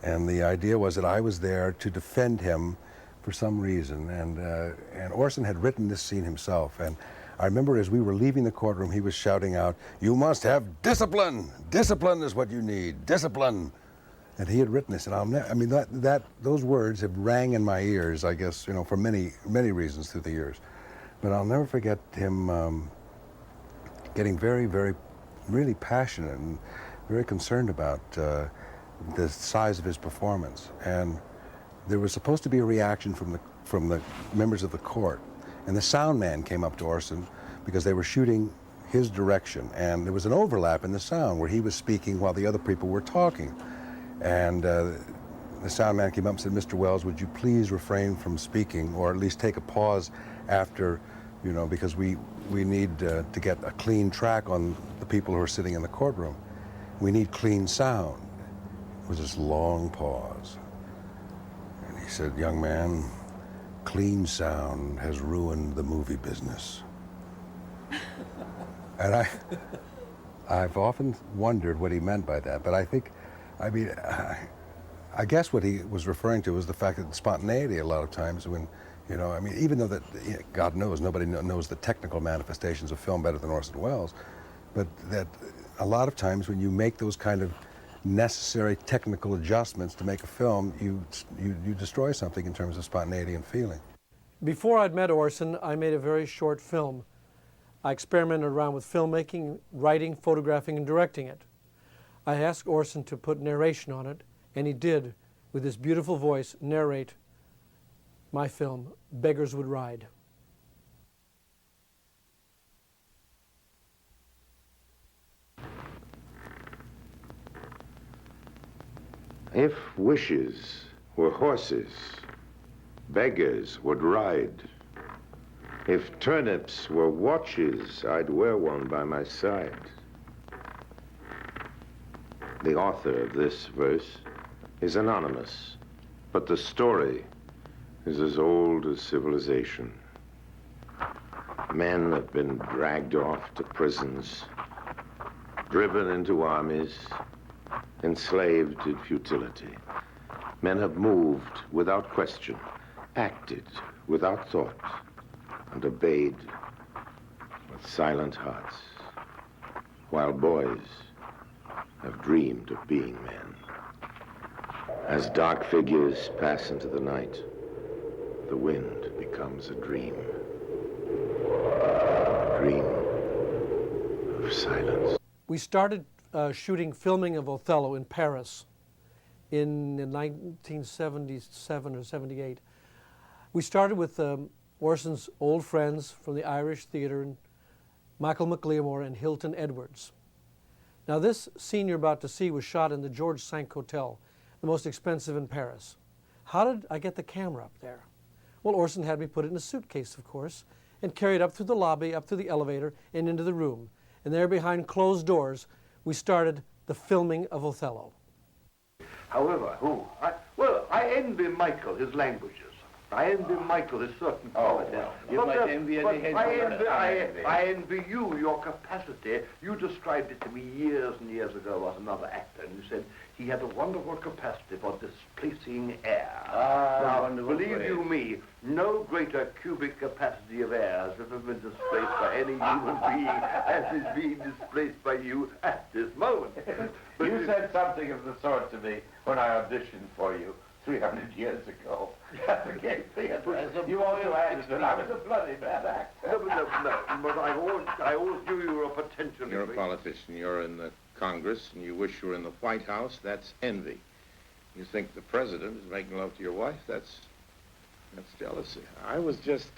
and the idea was that I was there to defend him for some reason. And Orson had written this scene himself. And I remember as we were leaving the courtroom, he was shouting out, "You must have discipline! Discipline is what you need, discipline!" And he had written this, and I mean, those words have rang in my ears, I guess, you know, for many, many reasons through the years. But I'll never forget him getting very, very, really passionate and very concerned about the size of his performance. And there was supposed to be a reaction from the members of the court. And the sound man came up to Orson because they were shooting his direction. And there was an overlap in the sound where he was speaking while the other people were talking. And the sound man came up and said, "Mr. Welles, would you please refrain from speaking, or at least take a pause after, you know, because we need to get a clean track on the people who are sitting in the courtroom. We need clean sound." It was this long pause. And he said, "Young man, clean sound has ruined the movie business." And I've often wondered what he meant by that, but I guess what he was referring to was the fact that spontaneity a lot of times when, you know, I mean, even though that, God knows, nobody knows the technical manifestations of film better than Orson Welles, but that a lot of times when you make those kind of necessary technical adjustments to make a film, you destroy something in terms of spontaneity and feeling. Before I'd met Orson, I made a very short film. I experimented around with filmmaking, writing, photographing, and directing it. I asked Orson to put narration on it, and he did, with his beautiful voice, narrate my film, Beggars Would Ride. If wishes were horses, beggars would ride. If turnips were watches, I'd wear one by my side. The author of this verse is anonymous, but the story is as old as civilization. Men have been dragged off to prisons, driven into armies, enslaved in futility. Men have moved without question, acted without thought, and obeyed with silent hearts, while boys have dreamed of being men. As dark figures pass into the night, the wind becomes a dream. A dream of silence. We started filming of Othello in Paris in 1977 or 78. We started with Orson's old friends from the Irish Theatre, Michael McLeomore and Hilton Edwards. Now this scene you're about to see was shot in the Georges V Hotel, the most expensive in Paris. How did I get the camera up there? Well, Orson had me put it in a suitcase, of course, and carry it up through the lobby, up through the elevator, and into the room. And there behind closed doors, we started the filming of Othello. However, I envy Michael his languages. I envy Michael his certain qualities. Well, you might envy any head. I envy you, your capacity. You described it to me years and years ago as another actor, and you said he had a wonderful capacity for displacing air. Now, believe you me, no greater cubic capacity of air has ever been displaced by any human being as is being displaced by you at this moment. But you said something of the sort to me when I auditioned for you 300 years ago at the Gay Theatre. You also added that I was a bloody bad actor. No, but I always knew you were a potential. You're a politician. You're in the Congress, and you wish you were in the White House. That's envy. You think the president is making love to your wife. That's jealousy. I was just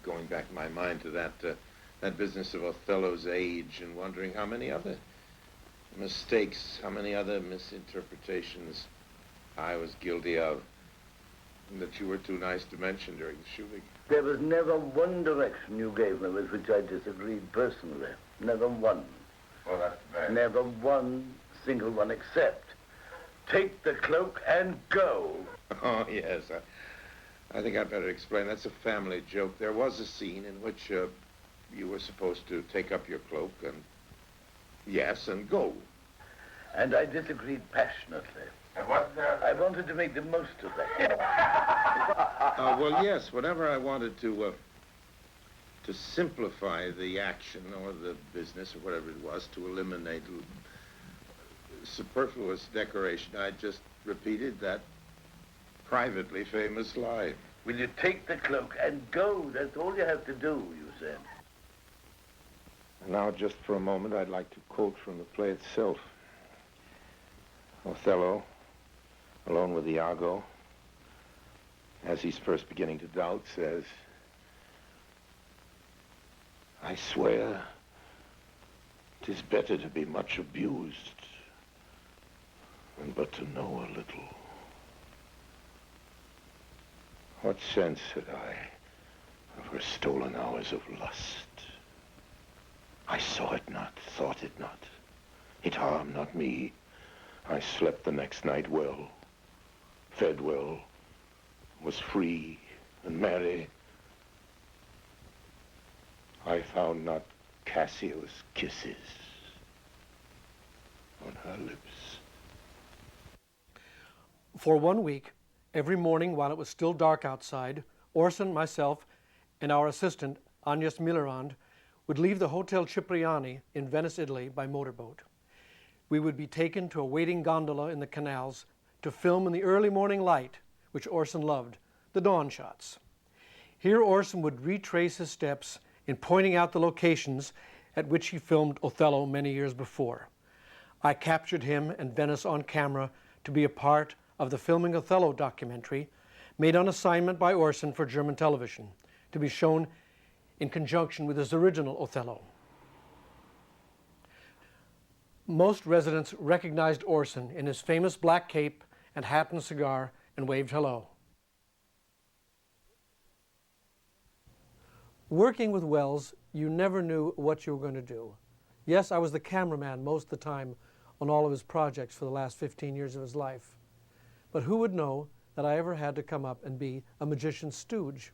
going back in my mind to that business of Othello's age and wondering how many other mistakes, how many other misinterpretations I was guilty of that you were too nice to mention during the shooting. There was never one direction you gave me with which I disagreed personally. Never one. Well, that's bad. Never one single one except take the cloak and go. Oh, yes. I think I'd better explain. That's a family joke. There was a scene in which you were supposed to take up your cloak and, yes, and go. And I disagreed passionately. And what? I wanted to make the most of that. Well, yes, whenever I wanted to simplify the action or the business or whatever it was, to eliminate superfluous decoration, I just repeated that privately famous line. Will you take the cloak and go? That's all you have to do, you said. Now, just for a moment, I'd like to quote from the play itself. Othello, alone with Iago, as he's first beginning to doubt, says, I swear 'tis better to be much abused than but to know a little. What sense had I of her stolen hours of lust? I saw it not, thought it not. It harmed not me. I slept the next night well, fed well, was free and merry. I found not Cassio's kisses on her lips. For 1 week, every morning while it was still dark outside, Orson, myself, and our assistant, Agnes Millerand, would leave the Hotel Cipriani in Venice, Italy by motorboat. We would be taken to a waiting gondola in the canals to film in the early morning light, which Orson loved, the dawn shots. Here Orson would retrace his steps in pointing out the locations at which he filmed Othello many years before. I captured him and Venice on camera to be a part of the Filming Othello documentary made on assignment by Orson for German television, to be shown in conjunction with his original Othello. Most residents recognized Orson in his famous black cape and hat and cigar and waved hello. Working with Welles, you never knew what you were going to do. Yes, I was the cameraman most of the time on all of his projects for the last 15 years of his life. But who would know that I ever had to come up and be a magician's stooge?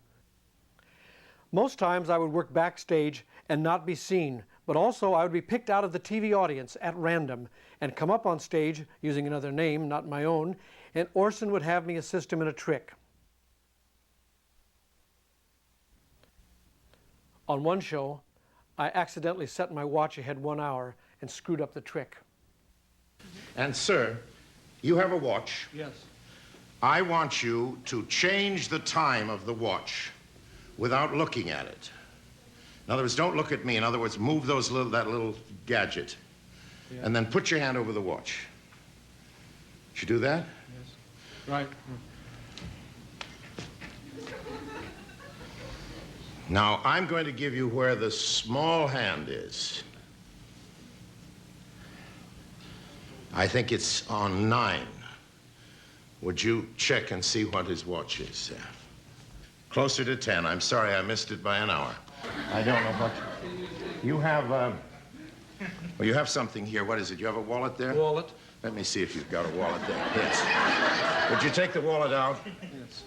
Most times I would work backstage and not be seen, but also I would be picked out of the TV audience at random and come up on stage using another name, not my own, and Orson would have me assist him in a trick. On one show, I accidentally set my watch ahead 1 hour and screwed up the trick. And sir, you have a watch. Yes. I want you to change the time of the watch without looking at it. In other words, don't look at me. In other words, move that little gadget. Yeah. And then put your hand over the watch. Did you do that? Yes. Right. Now, I'm going to give you where the small hand is. I think it's on 9. Would you check and see what his watch is? Closer to 10. I'm sorry I missed it by an hour. I don't know what you have. Well, you have something here. What is it? You have a wallet there? Wallet. Let me see if you've got a wallet there. Yes. Would you take the wallet out? Yes.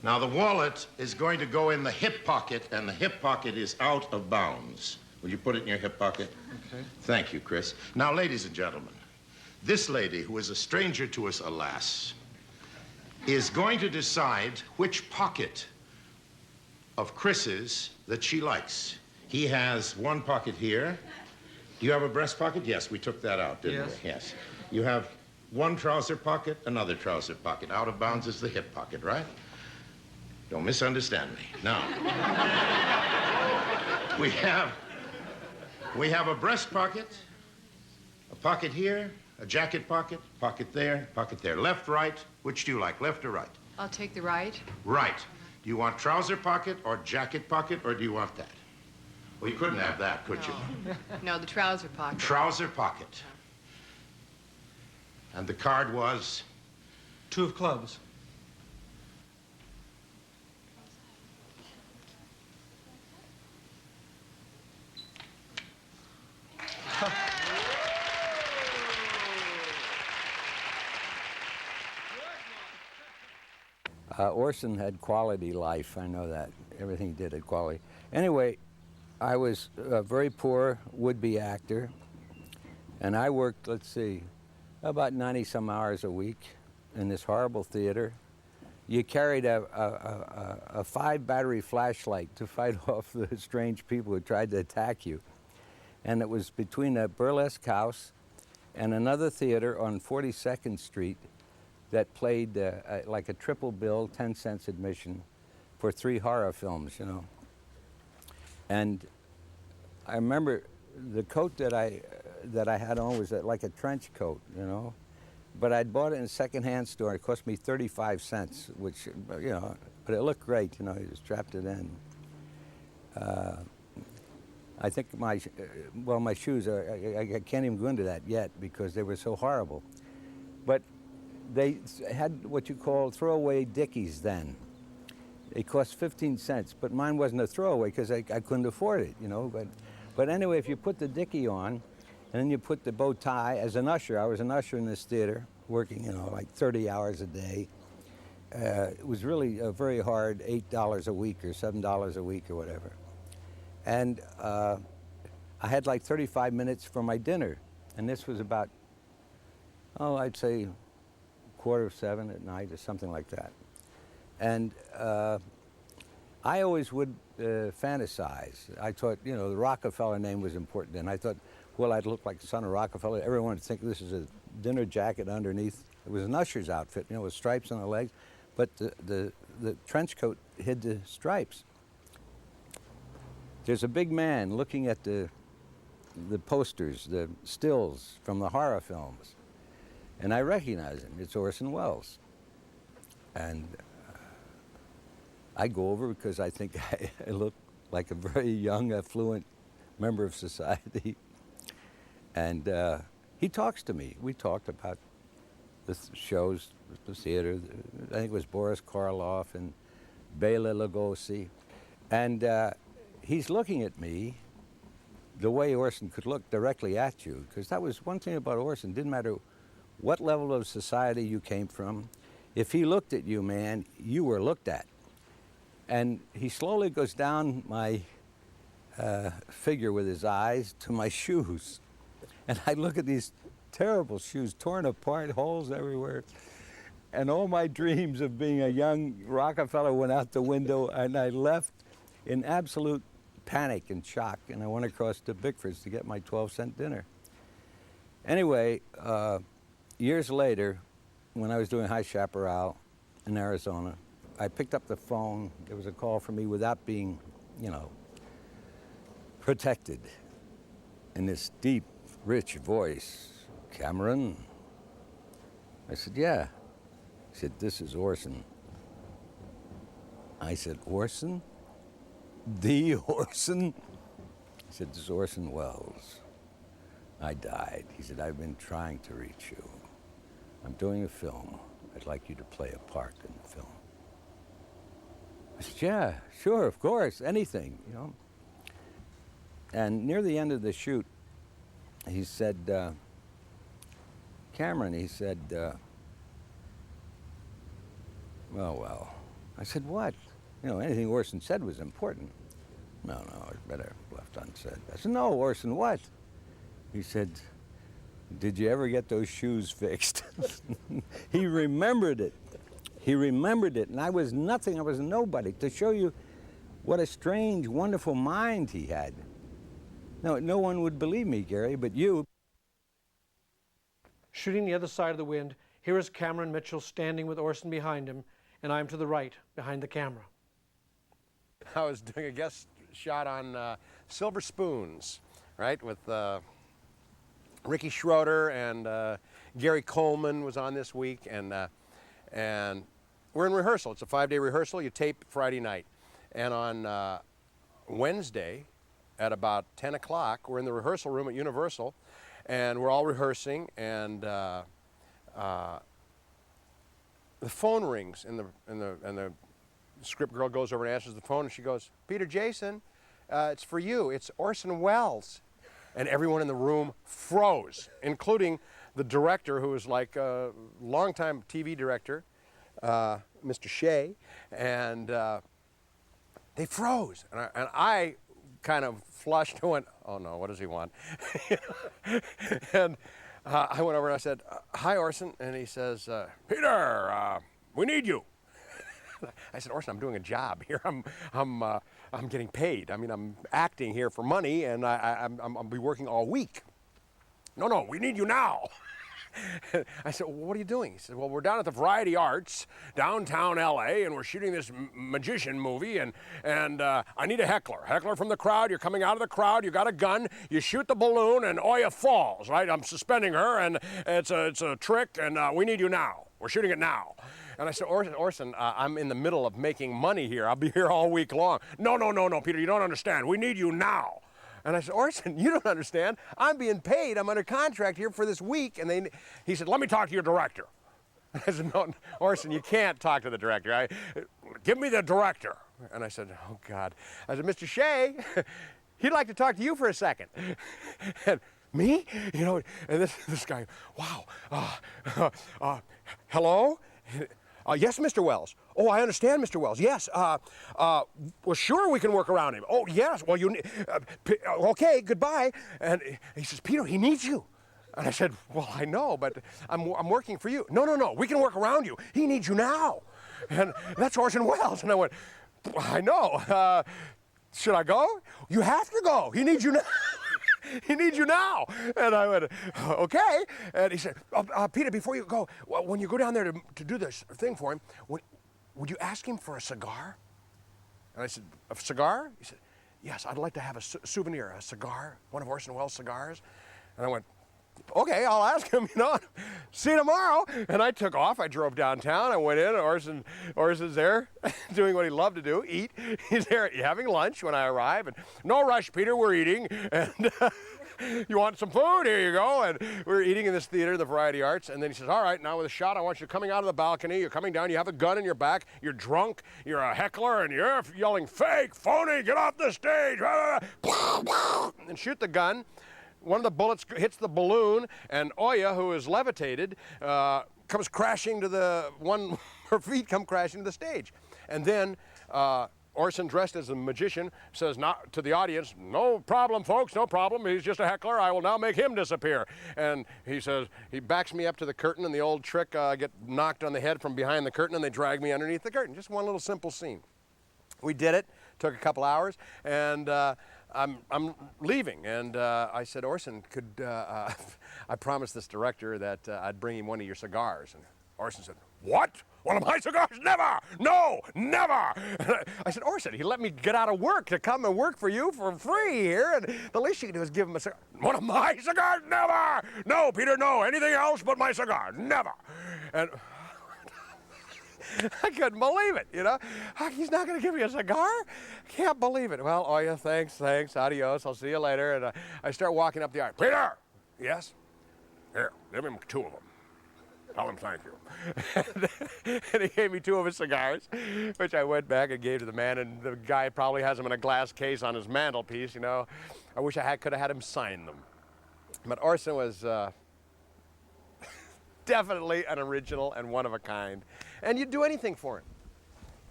Now, the wallet is going to go in the hip pocket, and the hip pocket is out of bounds. Will you put it in your hip pocket? Okay. Thank you, Chris. Now, ladies and gentlemen, this lady, who is a stranger to us, alas, is going to decide which pocket of Chris's that she likes. He has one pocket here. Do you have a breast pocket? Yes, we took that out, didn't Yes. we? Yes. You have one trouser pocket, another trouser pocket. Out of bounds is the hip pocket, right? Don't misunderstand me. Now, we have a breast pocket, a pocket here, a jacket pocket there, pocket there. Left, right, which do you like, left or right? I'll take the right. Right. Do you want trouser pocket or jacket pocket, or do you want that? Well, you couldn't have that, could you? No, the trouser pocket. Trouser pocket. And the card was? 2 of clubs. Orson had quality life, I know that. Everything he did had quality. Anyway, I was a very poor would-be actor, and I worked, let's see, about 90-some hours a week in this horrible theater. You carried a 5-battery flashlight to fight off the strange people who tried to attack you. And it was between a burlesque house and another theater on 42nd Street that played like a triple bill, 10 cents admission for 3 horror films, you know. And I remember the coat that I had on was like a trench coat, you know. But I'd bought it in a secondhand store. It cost me 35 cents, which, you know, but it looked great, you know. You strapped it in. I think my shoes I can't even go into that yet because they were so horrible. But they had what you call throwaway dickies then. It cost 15 cents, but mine wasn't a throwaway because I couldn't afford it, you know. But anyway, if you put the dickie on, and then you put the bow tie, as an usher, I was an usher in this theater, working, you know, like 30 hours a day. It was really very hard, $8 a week or $7 a week or whatever. And I had like 35 minutes for my dinner, and this was about, I'd say 6:45 at night or something like that. And I always would fantasize. I thought, you know, the Rockefeller name was important, and I thought, well, I'd look like the son of Rockefeller. Everyone would think this is a dinner jacket underneath. It was an usher's outfit, you know, with stripes on the legs, but the trench coat hid the stripes. There's a big man looking at the posters, the stills from the horror films, and I recognize him. It's Orson Welles. And I go over because I think I look like a very young, affluent member of society. And he talks to me. We talked about the shows, the theater. I think it was Boris Karloff and Bela Lugosi. And he's looking at me the way Orson could look directly at you, because that was one thing about Orson. It didn't matter what level of society you came from. If he looked at you, man, you were looked at. And he slowly goes down my figure with his eyes to my shoes. And I look at these terrible shoes, torn apart, holes everywhere. And all my dreams of being a young Rockefeller went out the window, and I left in absolute panic and shock. And I went across to Bickford's to get my 12-cent dinner. Anyway, years later, when I was doing High Chaparral in Arizona, I picked up the phone. There was a call from me without being, you know, protected. In this deep, rich voice, Cameron? I said, yeah. He said, this is Orson. I said, Orson? The Orson? He said, this is Orson Welles. I died. He said, I've been trying to reach you. I'm doing a film. I'd like you to play a part in the film. I said, yeah, sure, of course, anything, you know. And near the end of the shoot, he said, Cameron, he said, well, I said, what? You know, anything Orson said was important. No, it's better left unsaid. I said, no, Orson, what? He said, did you ever get those shoes fixed? He remembered it. He remembered it, and I was nothing, I was nobody, to show you what a strange, wonderful mind he had. No one would believe me, Gary, but you. Shooting the other side of the wind, here is Cameron Mitchell standing with Orson behind him, and I'm to the right, behind the camera. I was doing a guest shot on Silver Spoons, right, with Ricky Schroeder, and Gary Coleman was on this week, and we're in rehearsal. It's a 5-day rehearsal. You tape Friday night. And on Wednesday at about 10 o'clock, we're in the rehearsal room at Universal, and we're all rehearsing, and the phone rings, and the script girl goes over and answers the phone, and she goes, Peter Jason, it's for you. It's Orson Welles. And everyone in the room froze, including the director, who was like a longtime TV director, Mr. Shea, and they froze. And I kind of flushed and went, oh no, what does he want? And I went over and I said, hi, Orson. And he says, Peter, we need you. I said, Orson, I'm doing a job here. I'm getting paid. I mean, I'm acting here for money, and I'll be working all week. No, we need you now. I said, well, what are you doing? He said, well, we're down at the Variety Arts, downtown L.A., and we're shooting this magician movie, and I need a heckler. Heckler from the crowd. You're coming out of the crowd. You got a gun. You shoot the balloon, and Oya falls, right? I'm suspending her, and it's a trick, and we need you now. We're shooting it now. And I said, Orson, I'm in the middle of making money here. I'll be here all week long. No, Peter, you don't understand. We need you now. And I said, Orson, you don't understand. I'm being paid. I'm under contract here for this week. And he said, let me talk to your director. I said, no, Orson, you can't talk to the director. Give me the director. And I said, oh, God. I said, Mr. Shea, he'd like to talk to you for a second. And me? You know, and this guy, wow. Hello? Yes, Mr. Welles. Oh, I understand, Mr. Welles. Yes. Well, sure, we can work around him. Oh, yes. Well, okay, goodbye. And he says, Peter, he needs you. And I said, well, I know, but I'm working for you. No, we can work around you. He needs you now. And that's Orson Welles. And I went, I know. Should I go? You have to go. He needs you now. He needs you now. And I went, okay. And he said, Peter, before you go, when you go down there to do this thing for him, would you ask him for a cigar? And I said, a cigar? He said, yes, I'd like to have a souvenir, a cigar, one of Orson Welles' cigars. And I went, okay, I'll ask him, see you tomorrow. And I took off. I drove downtown. I went in. Orson's there doing what he loved to do, eat. He's there having lunch when I arrive. And no rush, Peter, we're eating. And you want some food? Here you go. And we're eating in this theater, the Variety Arts. And then he says, all right, now with a shot, I want you coming out of the balcony. You're coming down. You have a gun in your back. You're drunk. You're a heckler. And you're yelling, fake, phony, get off the stage. And shoot the gun. One of the bullets hits the balloon, and Oya, who is levitated, comes crashing to her feet come crashing to the stage. And then Orson, dressed as a magician, says not to the audience, no problem, folks, no problem. He's just a heckler. I will now make him disappear. And he says, he backs me up to the curtain, and the old trick, I get knocked on the head from behind the curtain, and they drag me underneath the curtain. Just one little simple scene. We did it. Took a couple hours, and I'm leaving, and I said, Orson, I promised this director that I'd bring him one of your cigars. And Orson said, what? One of my cigars? Never! No, never! I said, Orson, he let me get out of work to come and work for you for free here, and the least you can do is give him a cigar. One of my cigars? Never! No, Peter, no. Anything else but my cigar. Never! And I couldn't believe it, He's not going to give me a cigar? Can't believe it. Well, yeah, thanks, adios, I'll see you later. And I start walking up the aisle. Peter! Yes? Here, give him 2 of them. Tell him thank you. And he gave me 2 of his cigars, which I went back and gave to the man, and the guy probably has them in a glass case on his mantelpiece, I wish I could have had him sign them. But Orson was definitely an original and one of a kind. And you'd do anything for him.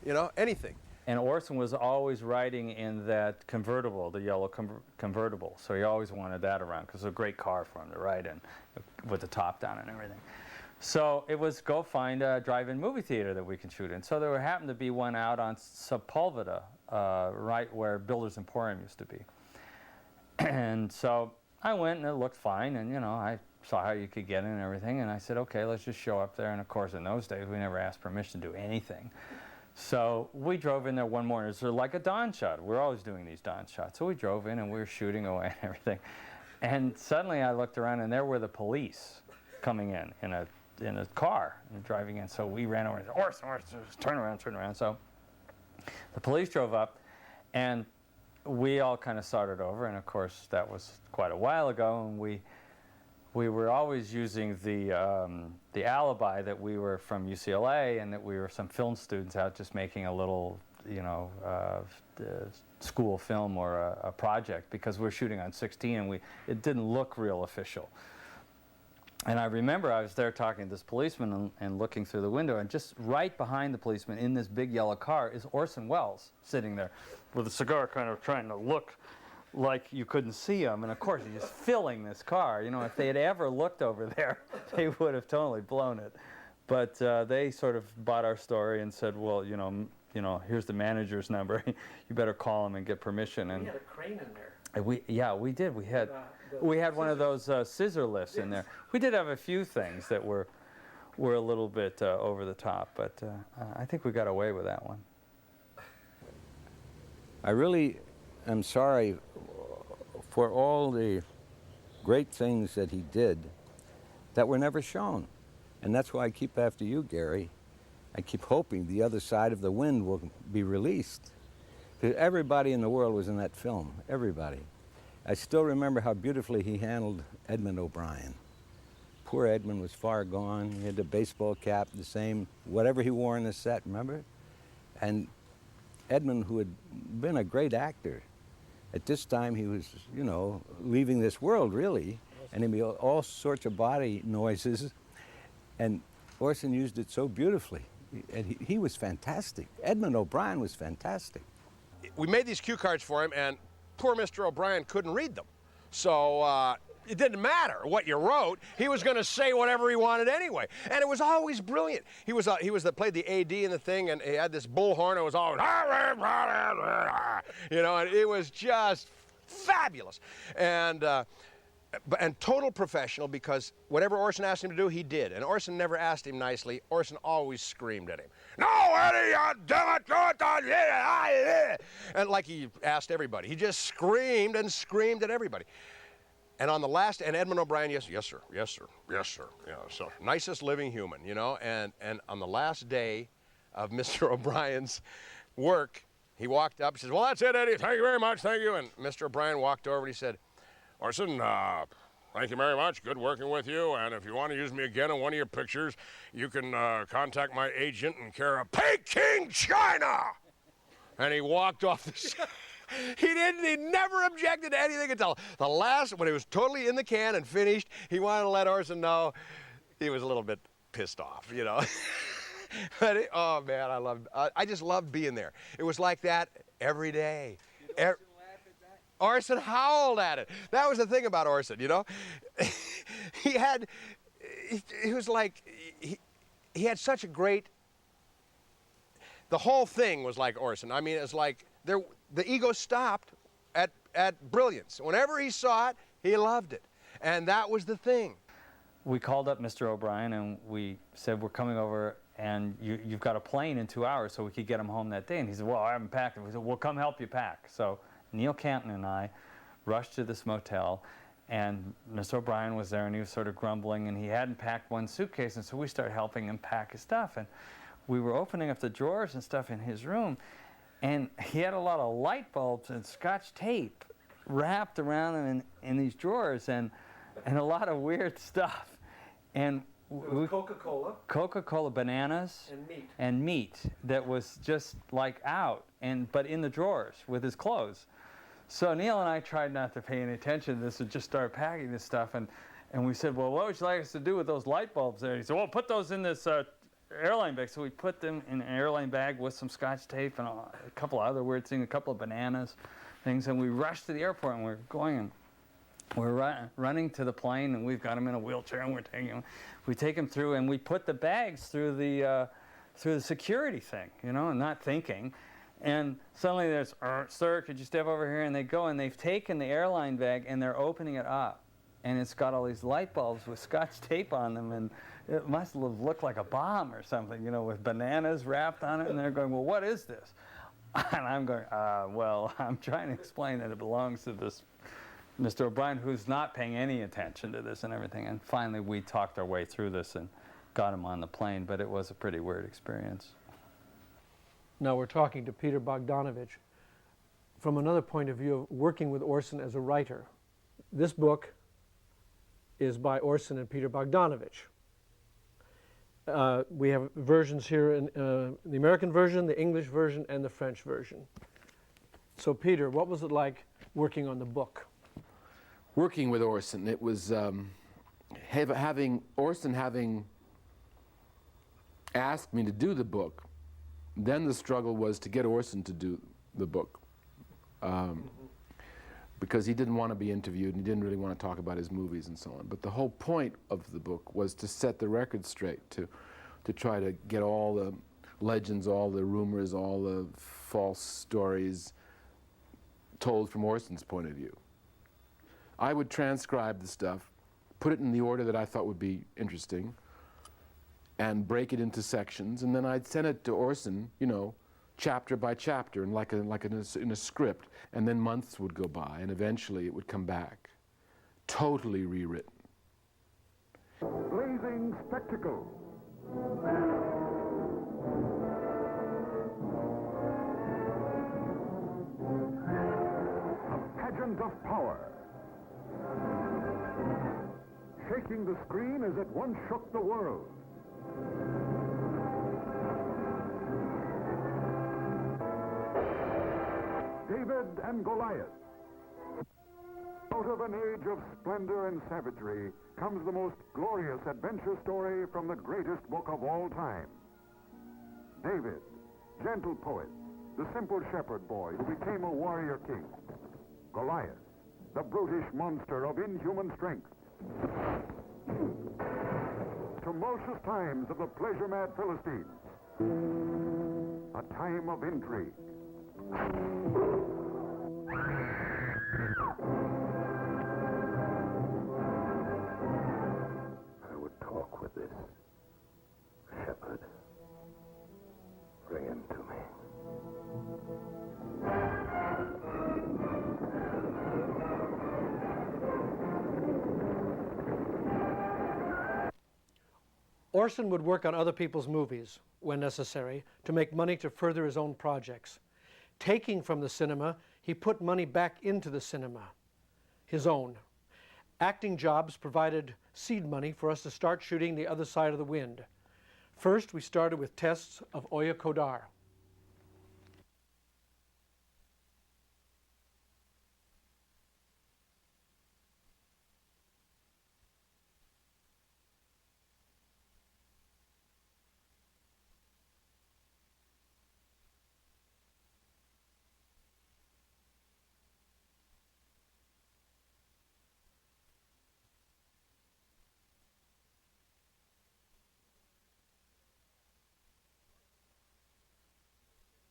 you know, anything. And Orson was always riding in that convertible, the yellow convertible. So he always wanted that around because it was a great car for him to ride in with the top down and everything. So it was go find a drive-in movie theater that we can shoot in. So there happened to be one out on Sepulveda, right where Builder's Emporium used to be. And so I went and it looked fine, and you know, I saw how you could get in and everything, and I said, okay, let's just show up there. And of course, in those days, we never asked permission to do anything. So we drove in there one morning. It was like a dawn shot. We're always doing these dawn shots. So we drove in and we were shooting away and everything. And suddenly I looked around and there were the police coming in a car and driving in. So we ran over and said, Orson, turn around. So the police drove up and we all kind of started over. And of course, that was quite a while ago. And we were always using the alibi that we were from UCLA and that we were some film students out just making a little, you know, school film or a project, because we were shooting on 16 and it didn't look real official. And I remember I was there talking to this policeman and looking through the window, and just right behind the policeman in this big yellow car is Orson Welles sitting there with a cigar, kind of trying to look like you couldn't see him, and of course he's just filling this car. You know, if they had ever looked over there, they would have totally blown it. But they sort of bought our story and said, well, you know, here's the manager's number. You better call him and get permission. And we had a crane in there. We did. We had one of those scissor lifts in there. We did have a few things that were a little bit over the top, but I think we got away with that one. I really am sorry for all the great things that he did that were never shown. And that's why I keep after you, Gary. I keep hoping The Other Side of the Wind will be released. Because everybody in the world was in that film, everybody. I still remember how beautifully he handled Edmund O'Brien. Poor Edmund was far gone. He had the baseball cap, the same, whatever he wore in the set, remember? And Edmund, who had been a great actor, at this time he was, you know, leaving this world, really, and he'd be all sorts of body noises, and Orson used it so beautifully, and he was fantastic. Edmund O'Brien was fantastic. We made these cue cards for him, and poor Mr. O'Brien couldn't read them. So it didn't matter what you wrote. He was going to say whatever he wanted anyway. And it was always brilliant. He was that played the AD in the thing, and he had this bullhorn. It was always, you know, and it was just fabulous. And total professional, because whatever Orson asked him to do, he did. And Orson never asked him nicely. Orson always screamed at him. No, Eddie, damn it! And like he asked everybody. He just screamed and screamed at everybody. And on the last, and Edmund O'Brien, yes, sir. You know, so nicest living human, you know. And on the last day of Mr. O'Brien's work, he walked up, he says, well, that's it, Eddie, thank you very much, thank you. And Mr. O'Brien walked over and he said, Orson, thank you very much, good working with you, and if you want to use me again in one of your pictures, you can contact my agent in care of Peking, China. And he walked off the set. He never objected to anything until the last, when it was totally in the can and finished, he wanted to let Orson know he was a little bit pissed off, you know. But oh man, I just loved being there. It was like that every day. Orson howled at it. That was the thing about Orson, you know. He was like, he had such a great, the whole thing was like Orson. I mean, it was like, the ego stopped at brilliance. Whenever he saw it, he loved it. And that was the thing. We called up Mr. O'Brien and we said, we're coming over and you've got a plane in 2 hours so we could get him home that day. And he said, well, I haven't packed it. We said, well, come help you pack. So Neil Canton and I rushed to this motel, and Mr. O'Brien was there and he was sort of grumbling, and he hadn't packed one suitcase, and so we started helping him pack his stuff. And we were opening up the drawers and stuff in his room, and he had a lot of light bulbs and Scotch tape wrapped around him in these drawers, and a lot of weird stuff. And Coca-Cola, bananas, and meat that was just like out, but in the drawers with his clothes. So Neil and I tried not to pay any attention to this and just started packing this stuff, and we said, well, what would you like us to do with those light bulbs there? And he said, well, put those in this airline bags. So we put them in an airline bag with some Scotch tape and a couple of other weird things, a couple of bananas, things, and we rushed to the airport and we're going and we're running to the plane, and we've got him in a wheelchair, and we take him through, and we put the bags through the security thing, you know, and not thinking. And suddenly there's, sir, could you step over here? And they go, and they've taken the airline bag, and they're opening it up. And it's got all these light bulbs with Scotch tape on them, and it must have looked like a bomb or something, you know, with bananas wrapped on it. And they're going, well, what is this? And I'm going, well, I'm trying to explain that it belongs to this Mr. O'Brien, who's not paying any attention to this and everything. And finally, we talked our way through this and got him on the plane, but it was a pretty weird experience. Now we're talking to Peter Bogdanovich from another point of view of working with Orson as a writer. This book is by Orson and Peter Bogdanovich. We have versions here in the American version, the English version, and the French version. So Peter, what was it like working on the book? Working with Orson, it was Orson having asked me to do the book. Then the struggle was to get Orson to do the book, because he didn't want to be interviewed and he didn't really want to talk about his movies and so on. But the whole point of the book was to set the record straight, to try to get all the legends, all the rumors, all the false stories told from Orson's point of view. I would transcribe the stuff, put it in the order that I thought would be interesting, and break it into sections, and then I'd send it to Orson, you know, chapter by chapter, and in a script, and then months would go by, and eventually it would come back, totally rewritten. Blazing spectacle. A pageant of power. Shaking the screen as it once shook the world. David and Goliath. Out of an age of splendor and savagery comes the most glorious adventure story from the greatest book of all time. David, gentle poet, the simple shepherd boy who became a warrior king. Goliath, the brutish monster of inhuman strength. Tumultuous times of the pleasure-mad Philistines. A time of intrigue. I would talk with this shepherd. Bring him to me. Orson would work on other people's movies, when necessary, to make money to further his own projects. Taking from the cinema, he put money back into the cinema, his own. Acting jobs provided seed money for us to start shooting The Other Side of the Wind. First, we started with tests of Oya Kodar.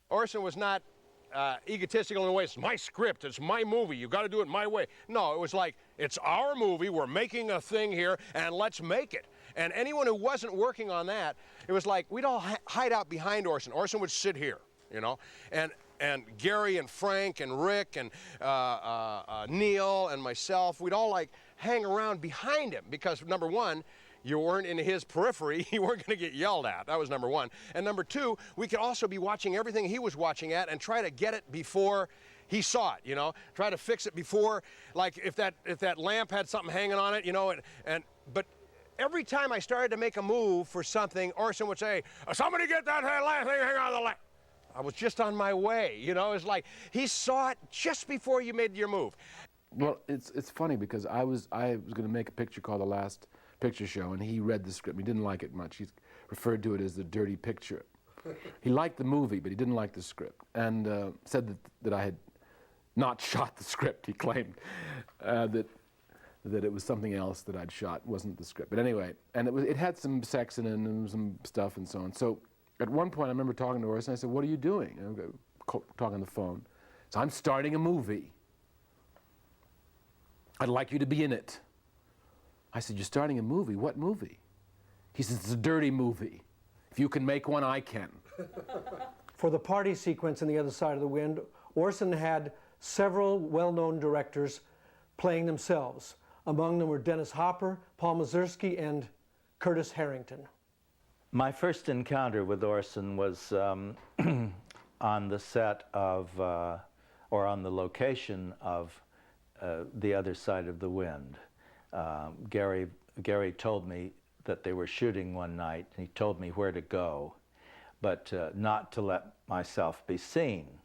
Orson was not egotistical in a way. It's my script, it's my movie, you got to do it my way. No, it was like, it's our movie, we're making a thing here, and let's make it. And anyone who wasn't working on that, it was like, we'd all hide out behind Orson. Orson would sit here, you know, and Gary and Frank and Rick and Neil and myself, we'd all like hang around behind him because, number one, you weren't in his periphery, you weren't going to get yelled at. That was number one. And number two, we could also be watching everything he was watching at and try to get it before he saw it, you know? Try to fix it before, like if that lamp had something hanging on it, you know, but every time I started to make a move for something, Orson would say, somebody get that lamp thing hanging on the lamp. I was just on my way, you know? It's like, he saw it just before you made your move. Well, it's funny because I was going to make a picture called The Last Picture Show, and he read the script. He didn't like it much. He's referred to it as the dirty picture. He liked the movie, but he didn't like the script, and said that I had not shot the script. He claimed that it was something else that I'd shot, wasn't the script. But anyway, and it had some sex in it and some stuff and so on. So at one point I remember talking to Orson, I said, "What are you doing?" And I'm talking on the phone. So, "I'm starting a movie. I'd like you to be in it." I said, "You're starting a movie? What movie?" He says, "It's a dirty movie. If you can make one, I can." For the party sequence in The Other Side of the Wind, Orson had several well-known directors playing themselves. Among them were Dennis Hopper, Paul Mazursky, and Curtis Harrington. My first encounter with Orson was on the set of, or on the location of The Other Side of the Wind. Gary told me that they were shooting one night, and he told me where to go, but not to let myself be seen.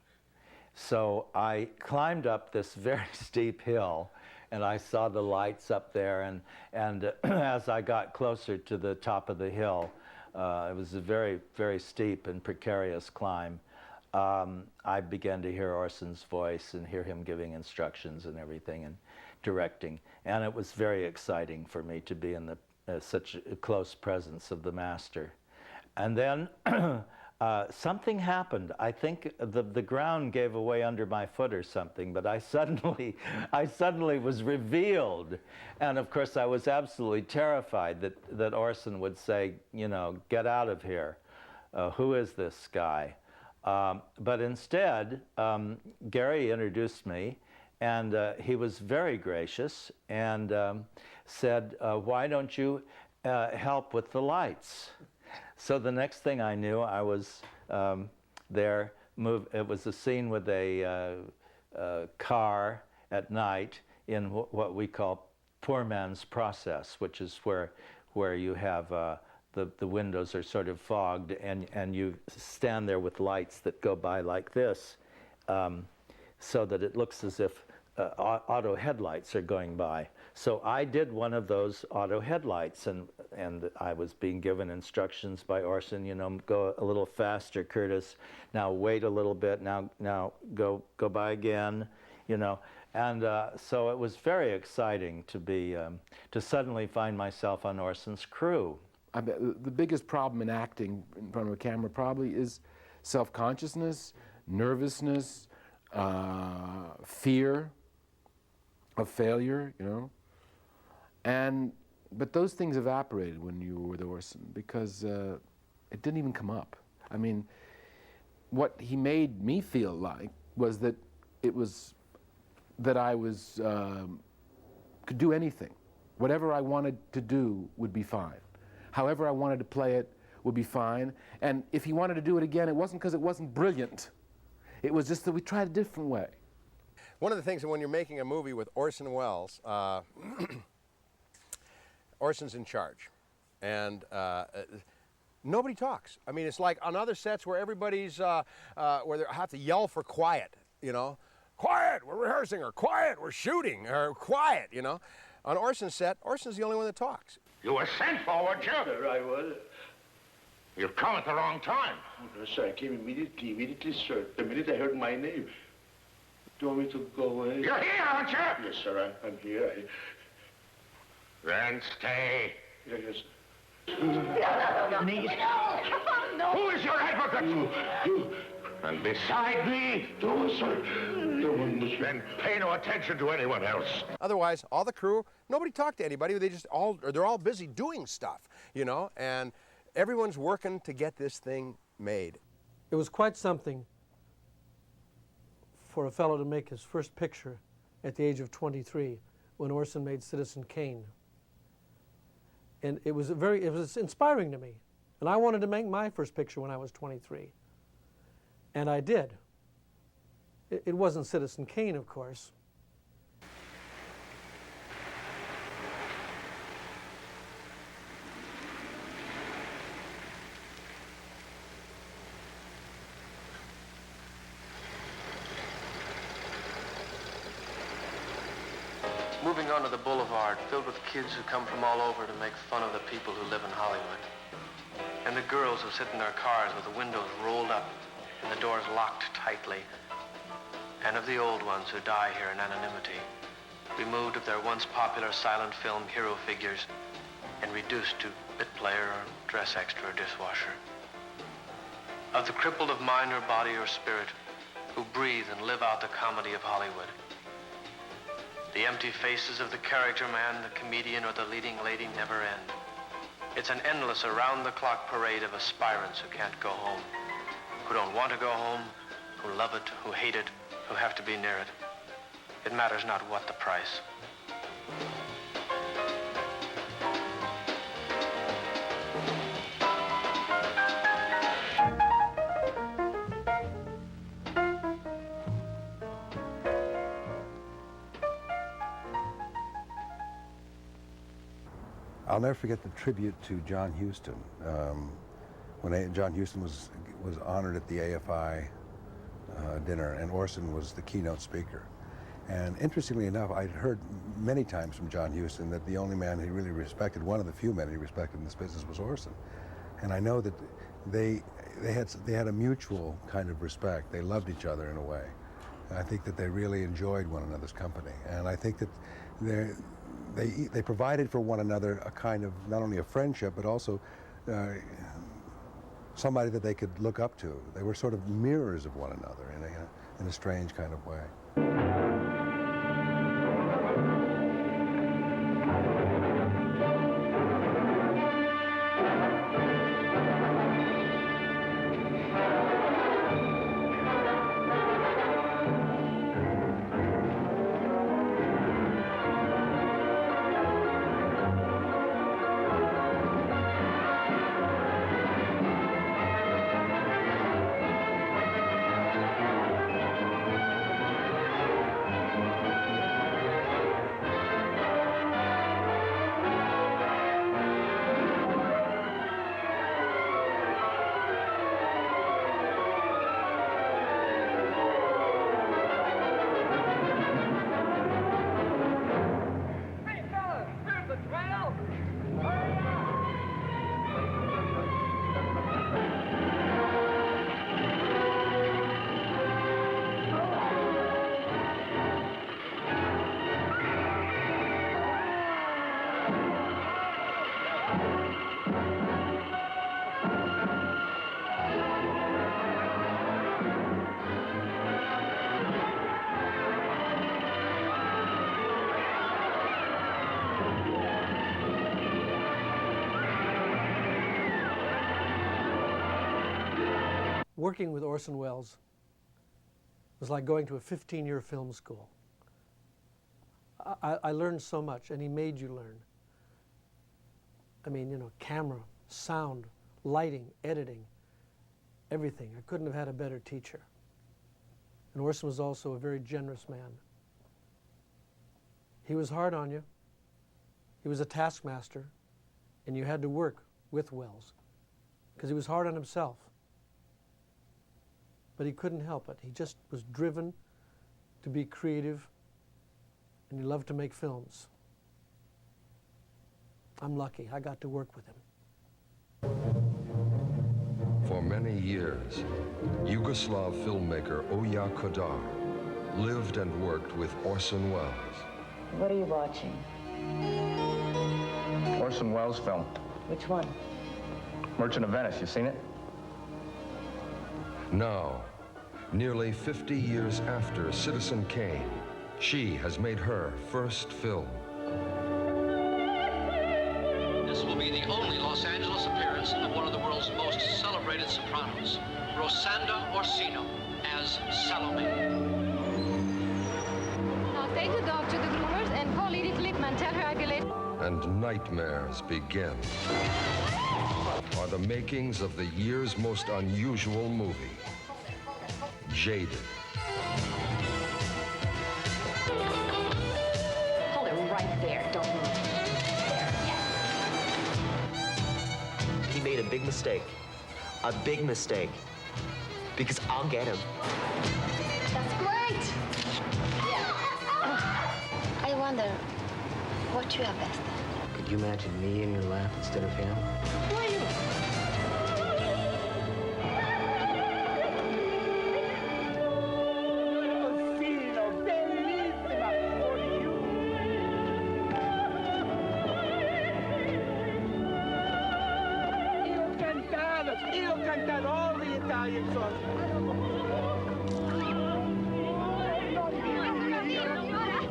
So I climbed up this very steep hill, and I saw the lights up there, and as I got closer to the top of the hill, it was a very, very steep and precarious climb. I began to hear Orson's voice and hear him giving instructions and everything and directing, and it was very exciting for me to be in such a close presence of the master. And then something happened. I think the ground gave away under my foot or something, but I suddenly was revealed. And of course I was absolutely terrified that Orson would say, you know, "Get out of here. Who is this guy?" But instead, Gary introduced me, and he was very gracious and said, "Why don't you help with the lights?" So the next thing I knew, I was there. It was a scene with a car at night in what we call poor man's process, which is where you have the windows are sort of fogged, and you stand there with lights that go by like this, so that it looks as if auto headlights are going by. So I did one of those auto headlights, and I was being given instructions by Orson, you know, "Go a little faster, Curtis. Now wait a little bit. Now go by again," you know. And so it was very exciting to suddenly find myself on Orson's crew. I bet the biggest problem in acting in front of a camera probably is self-consciousness, nervousness, fear of failure, you know. But those things evaporated when you were with Orson, because it didn't even come up. I mean, what he made me feel like was that I could do anything. Whatever I wanted to do would be fine. However I wanted to play it would be fine. And if he wanted to do it again, it wasn't because it wasn't brilliant. It was just that we tried a different way. One of the things that when you're making a movie with Orson Welles, Orson's in charge, and nobody talks. I mean, it's like on other sets where everybody's, where they have to yell for quiet, you know. "Quiet, we're rehearsing," or "Quiet, we're shooting," or "Quiet," you know. On Orson's set, Orson's the only one that talks. You were sent for, weren't you? Sir, I was. You've come at the wrong time. Oh, no, sir, I came immediately, sir. The minute I heard my name. Do you want me to go away? You're here, aren't you? Yes, sir, I'm here. Then stay. Yes. Please. No. Who is your advocate? You. And beside me? No, sir. No one must. Then pay no attention to anyone else. Otherwise, all the crew, nobody talked to anybody. They're all busy doing stuff, you know, and everyone's working to get this thing made. It was quite something for a fellow to make his first picture at the age of 23 when Orson made Citizen Kane. And it was inspiring to me. And I wanted to make my first picture when I was 23. And I did. It wasn't Citizen Kane, of course. Moving onto the boulevard, filled with kids who come from all over to make fun of the people who live in Hollywood. and the girls who sit in their cars with the windows rolled up and the doors locked tightly, and of the old ones who die here in anonymity, removed of their once popular silent film hero figures and reduced to bit player or dress extra or dishwasher. Of the crippled of mind or body or spirit who breathe and live out the comedy of Hollywood. The empty faces of the character man, the comedian, or the leading lady never end. It's an endless around-the-clock parade of aspirants who can't go home, who don't want to go home, who love it, who hate it, who have to be near it. It matters not what the price. I'll never forget the tribute to John Huston. When John Huston was honored at the AFI dinner, and Orson was the keynote speaker. And interestingly enough, I'd heard many times from John Huston that the only man he really respected, one of the few men he respected in this business, was Orson. And I know that they had a mutual kind of respect. They loved each other in a way. And I think that they really enjoyed one another's company. And I think that they provided for one another a kind of, not only a friendship, but also somebody that they could look up to. They were sort of mirrors of one another in a strange kind of way. Working with Orson Welles was like going to a 15-year film school. I learned so much, and he made you learn. I mean, you know, camera, sound, lighting, editing, everything. I couldn't have had a better teacher. And Orson was also a very generous man. He was hard on you. He was a taskmaster, and you had to work with Welles because he was hard on himself. But he couldn't help it. He just was driven to be creative, and he loved to make films. I'm lucky. I got to work with him. For many years, Yugoslav filmmaker Oya Kodar lived and worked with Orson Welles. What are you watching? Orson Welles film. Which one? Merchant of Venice. You seen it? Now, nearly 50 years after Citizen Kane, she has made her first film. This will be the only Los Angeles appearance of one of the world's most celebrated sopranos, Rosanda Orsino, as Salome. Now take the dog to the groomers and call Edith Lipman. Tell her I'll be late. And nightmares begin. Are the makings of the year's most unusual movie, Jaded. Hold it right there. Don't move. There, yes. He made a big mistake. A big mistake. Because I'll get him. That's great! I wonder what you are best at. Could you imagine me in your lap instead of him? Who are you? Italian sausage.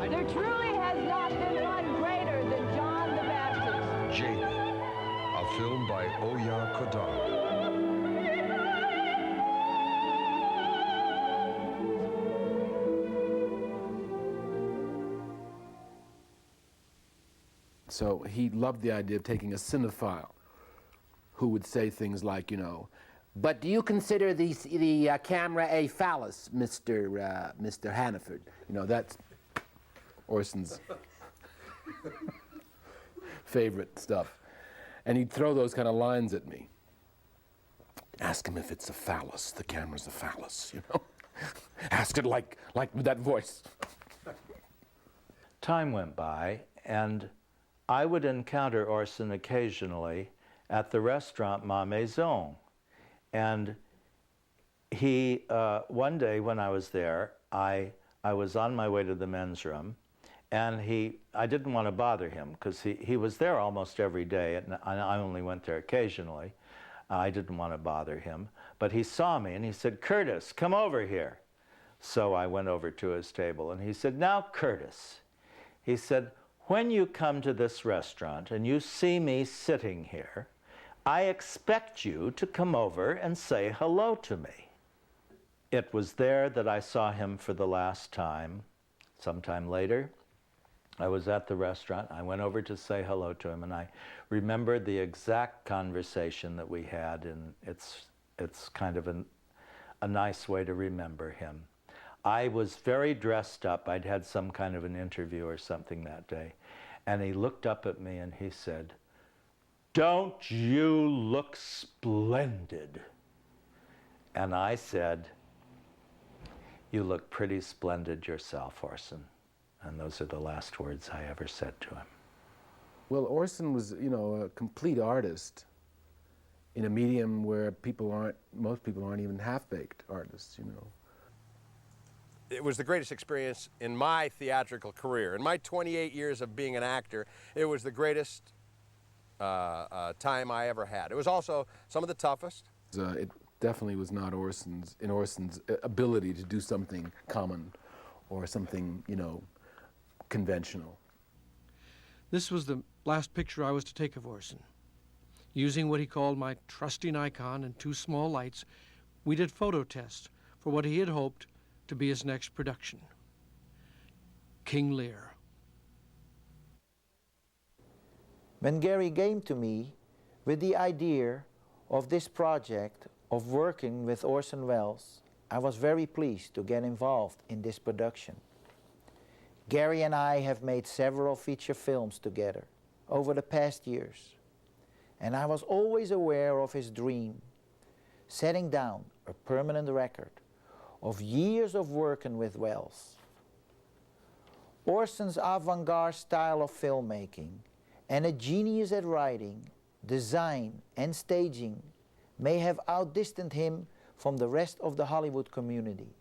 There truly has not been one greater than John the Baptist. Janie, a film by Oya Kodar. So he loved the idea of taking a cinephile who would say things like, you know, but do you consider the camera a phallus, Mr. Hannaford? You know, that's Orson's favorite stuff. And he'd throw those kind of lines at me. Ask him if it's a phallus. The camera's a phallus, you know? Ask it like with that voice. Time went by, and I would encounter Orson occasionally at the restaurant Ma Maison. And he, one day when I was there, I was on my way to the men's room, and I didn't want to bother him because he was there almost every day, and I only went there occasionally. I didn't want to bother him, but he saw me and he said, "Curtis, come over here." So I went over to his table and he said, "Now, Curtis," he said, "when you come to this restaurant and you see me sitting here, I expect you to come over and say hello to me." It was there that I saw him for the last time. Sometime later, I was at the restaurant. I went over to say hello to him, and I remembered the exact conversation that we had, and it's kind of a nice way to remember him. I was very dressed up. I'd had some kind of an interview or something that day. And he looked up at me and he said, "Don't you look splendid?" And I said, "You look pretty splendid yourself, Orson." And those are the last words I ever said to him. Well, Orson was, you know, a complete artist in a medium where most people aren't even half-baked artists, you know. It was the greatest experience in my theatrical career. In my 28 years of being an actor, it was the greatest time I ever had. It was also some of the toughest. It definitely was not Orson's ability to do something common or something, you know, conventional. This was the last picture I was to take of Orson. Using what he called my trusty Nikon and 2 small lights, we did photo tests for what he had hoped to be his next production, King Lear. When Gary came to me with the idea of this project of working with Orson Welles, I was very pleased to get involved in this production. Gary and I have made several feature films together over the past years, and I was always aware of his dream, setting down a permanent record of years of working with Welles. Orson's avant-garde style of filmmaking and a genius at writing, design, and staging may have outdistanced him from the rest of the Hollywood community.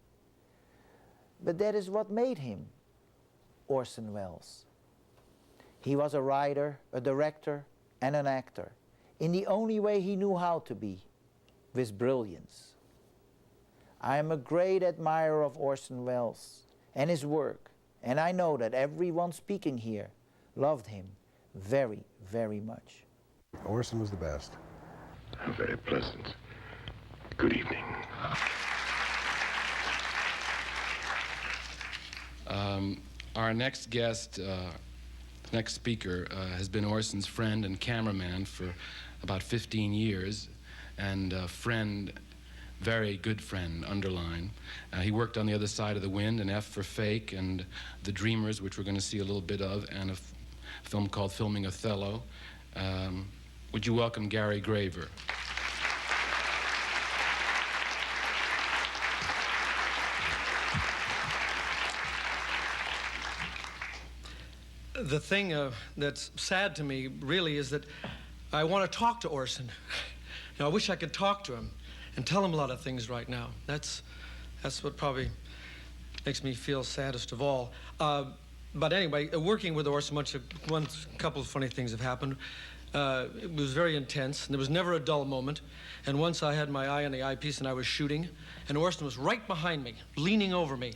But that is what made him Orson Welles. He was a writer, a director, and an actor in the only way he knew how to be, with brilliance. I am a great admirer of Orson Welles and his work, and I know that everyone speaking here loved him very, very much. Orson was the best. How very pleasant. Good evening. Our next guest, next speaker, has been Orson's friend and cameraman for about 15 years, and a friend, very good friend, underline. He worked on The Other Side of the Wind and F for Fake and The Dreamers, which we're going to see a little bit of, and a film called Filming Othello. Would you welcome Gary Graver? The thing that's sad to me, really, is that I want to talk to Orson. You know, I wish I could talk to him and tell him a lot of things right now. That's what probably makes me feel saddest of all. But anyway, working with Orson, a couple of funny things have happened. It was very intense, and there was never a dull moment. And once I had my eye on the eyepiece and I was shooting, and Orson was right behind me, leaning over me.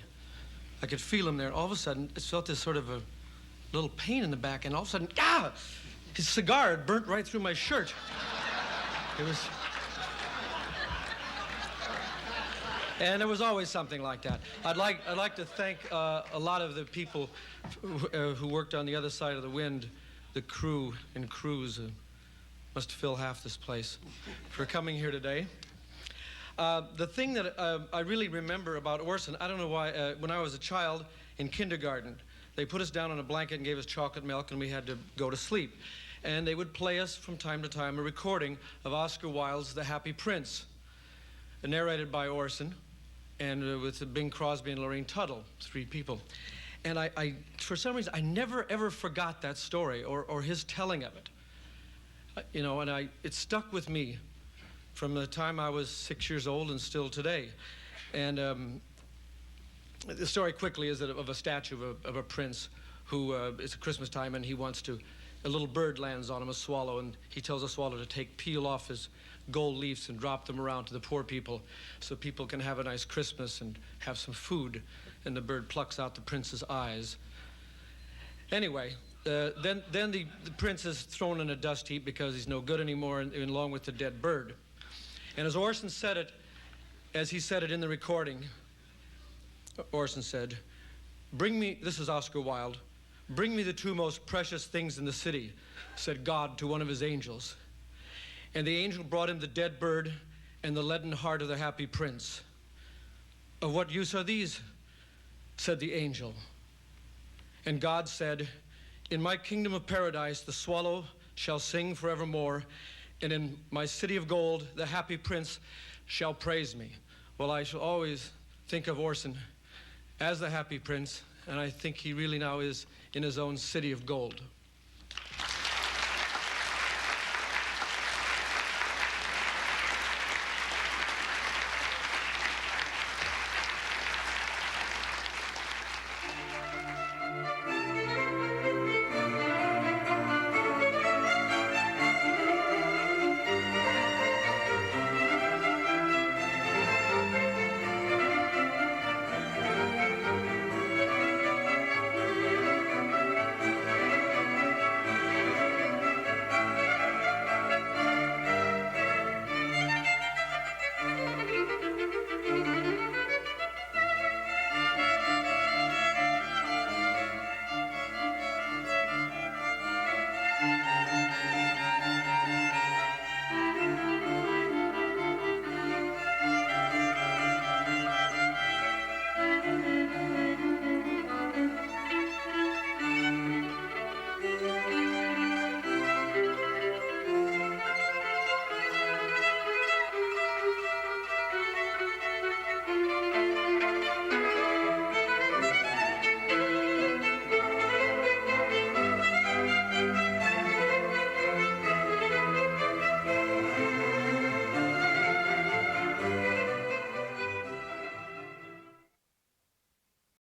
I could feel him there. All of a sudden, I felt this sort of a little pain in the back, and all of a sudden, his cigar had burnt right through my shirt. It was... And there was always something like that. I'd like to thank a lot of the people who worked on the other side of the wind, the crew and crews, must fill half this place, for coming here today. The thing that I really remember about Orson, I don't know why, when I was a child in kindergarten, they put us down on a blanket and gave us chocolate milk, and we had to go to sleep. And they would play us from time to time a recording of Oscar Wilde's The Happy Prince, narrated by Orson, and with Bing Crosby and Lorraine Tuttle, 3 people. And I for some reason, I never ever forgot that story or his telling of it. You know, and it stuck with me from the time I was 6 years old and still today. And the story quickly is of a statue of a prince who, it's Christmas time, and he wants to, a little bird lands on him, a swallow, and he tells the swallow to peel off his gold leaves and drop them around to the poor people so people can have a nice Christmas and have some food. And the bird plucks out the prince's eyes. Anyway, then the prince is thrown in a dust heap because he's no good anymore, along with the dead bird. And as Orson said it, as he said it in the recording, Orson said, "Bring me," this is Oscar Wilde, "bring me the 2 most precious things in the city," said God to one of his angels. And the angel brought him the dead bird and the leaden heart of the happy prince. "Of what use are these?" said the angel. And God said, "In my kingdom of paradise the swallow shall sing forevermore, and in my city of gold the happy prince shall praise me." Well, I shall always think of Orson as the happy prince, and I think he really now is in his own city of gold.